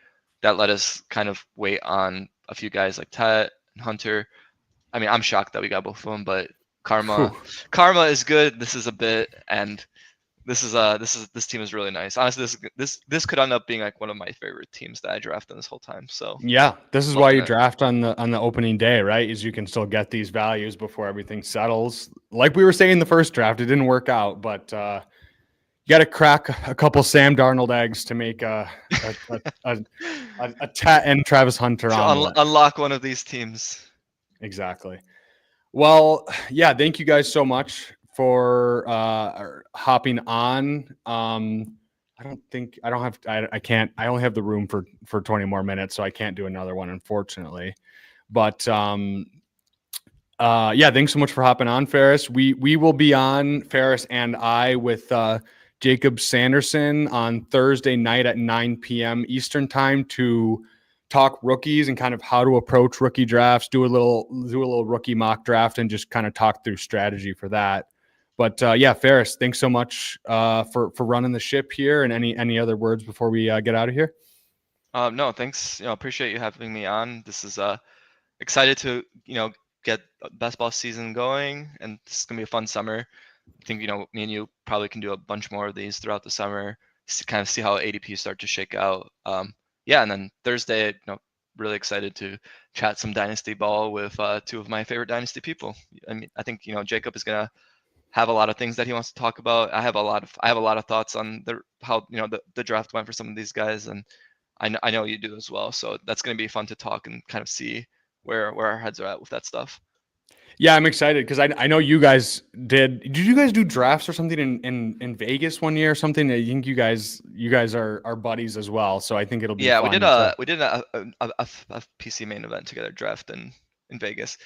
That let us kind of wait on a few guys like Tet and Hunter. I mean, I'm shocked that we got both of them, but karma is good. This is a bit, and this team is really nice. Honestly, this could end up being like one of my favorite teams that I drafted this whole time. So yeah, this is why you draft on the opening day, right? Is you can still get these values before everything settles. Like we were saying in the first draft, it didn't work out, but you got to crack a couple Sam Darnold eggs to make a Tet and Travis Hunter unlock one of these teams. Exactly. Well, yeah, thank you guys so much for hopping on. I only have the room for 20 more minutes, so I can't do another one, unfortunately. But thanks so much for hopping on, Ferris. We will be on, Ferris and I, with Jacob Sanderson on Thursday night at 9 p.m. Eastern time to talk rookies and kind of how to approach rookie drafts, do a little rookie mock draft, and just kind of talk through strategy for that. But Ferris, thanks so much for running the ship here. And any other words before we get out of here? No, thanks. Appreciate you having me on. This is excited to get best ball season going, and this is gonna be a fun summer. I think me and you probably can do a bunch more of these throughout the summer to kind of see how ADP start to shake out. And then Thursday, really excited to chat some Dynasty ball with 2 of my favorite Dynasty people. I mean, I think Jacob is gonna have a lot of things that he wants to talk about. I have a lot of thoughts on how the draft went for some of these guys, and I know you do as well. So that's going to be fun to talk and kind of see where our heads are at with that stuff. Yeah, I'm excited because I know you guys did you guys do drafts or something in Vegas one year or something? I think you guys are buddies as well, so I think it'll be Yeah, fun. we did a PC main event together, draft in Vegas.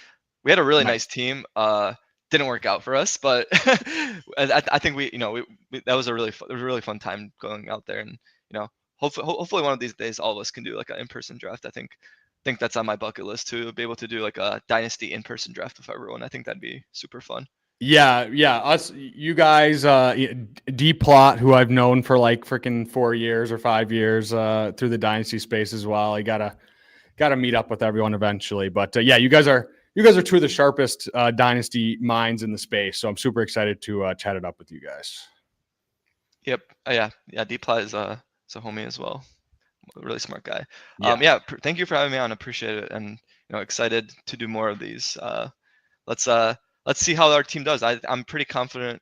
We had a really nice team. Didn't work out for us, but I think that was a really fun time going out there, and hopefully one of these days all of us can do like an in-person draft. I think that's on my bucket list to be able to do like a Dynasty in-person draft with everyone. I think that'd be super fun. Yeah, us, you guys, D Plot, who I've known for like freaking 4 years or 5 years through the Dynasty space as well. I gotta meet up with everyone eventually. But yeah, you guys are two of the sharpest Dynasty minds in the space. So I'm super excited to chat it up with you guys. Yep. Yeah. D Plot is a homie as well. A really smart guy. Yeah. Thank you for having me on. Appreciate it, and excited to do more of these. Let's see how our team does. I'm pretty confident,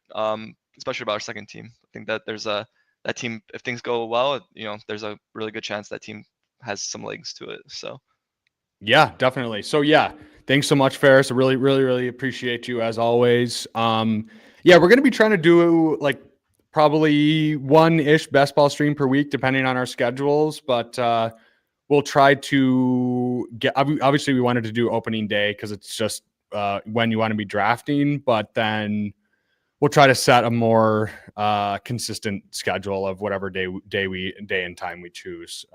especially about our second team. I think that there's that team, if things go well, there's a really good chance that team has some legs to it. So yeah, definitely. So yeah, thanks so much, Ferris. I really, really, really appreciate you as always. Yeah, we're gonna be trying to do like probably one-ish best ball stream per week, depending on our schedules, but we'll try to get, obviously we wanted to do opening day because it's just when you want to be drafting, but then we'll try to set a more consistent schedule of whatever day and time we choose.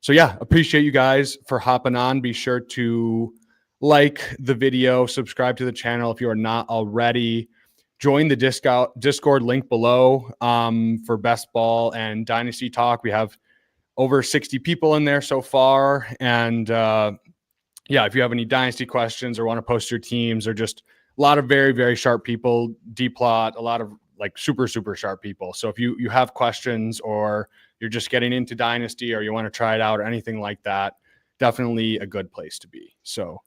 So yeah, appreciate you guys for hopping on. Be sure to like the video, subscribe to the channel if you are not already. Join the Discord link below for Best Ball and Dynasty Talk. We have over 60 people in there so far. And yeah, if you have any Dynasty questions or want to post your teams, or just a lot of very, very sharp people, D-Plot, a lot of like super, super sharp people. So if you have questions, or you're just getting into Dynasty, or you want to try it out or anything like that, definitely a good place to be. So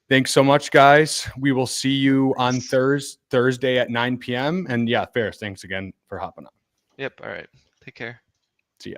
thanks so much, guys. We will see you on Thursday at 9 p.m. And yeah, Ferris, thanks again for hopping on. Yep. All right. Take care. See ya.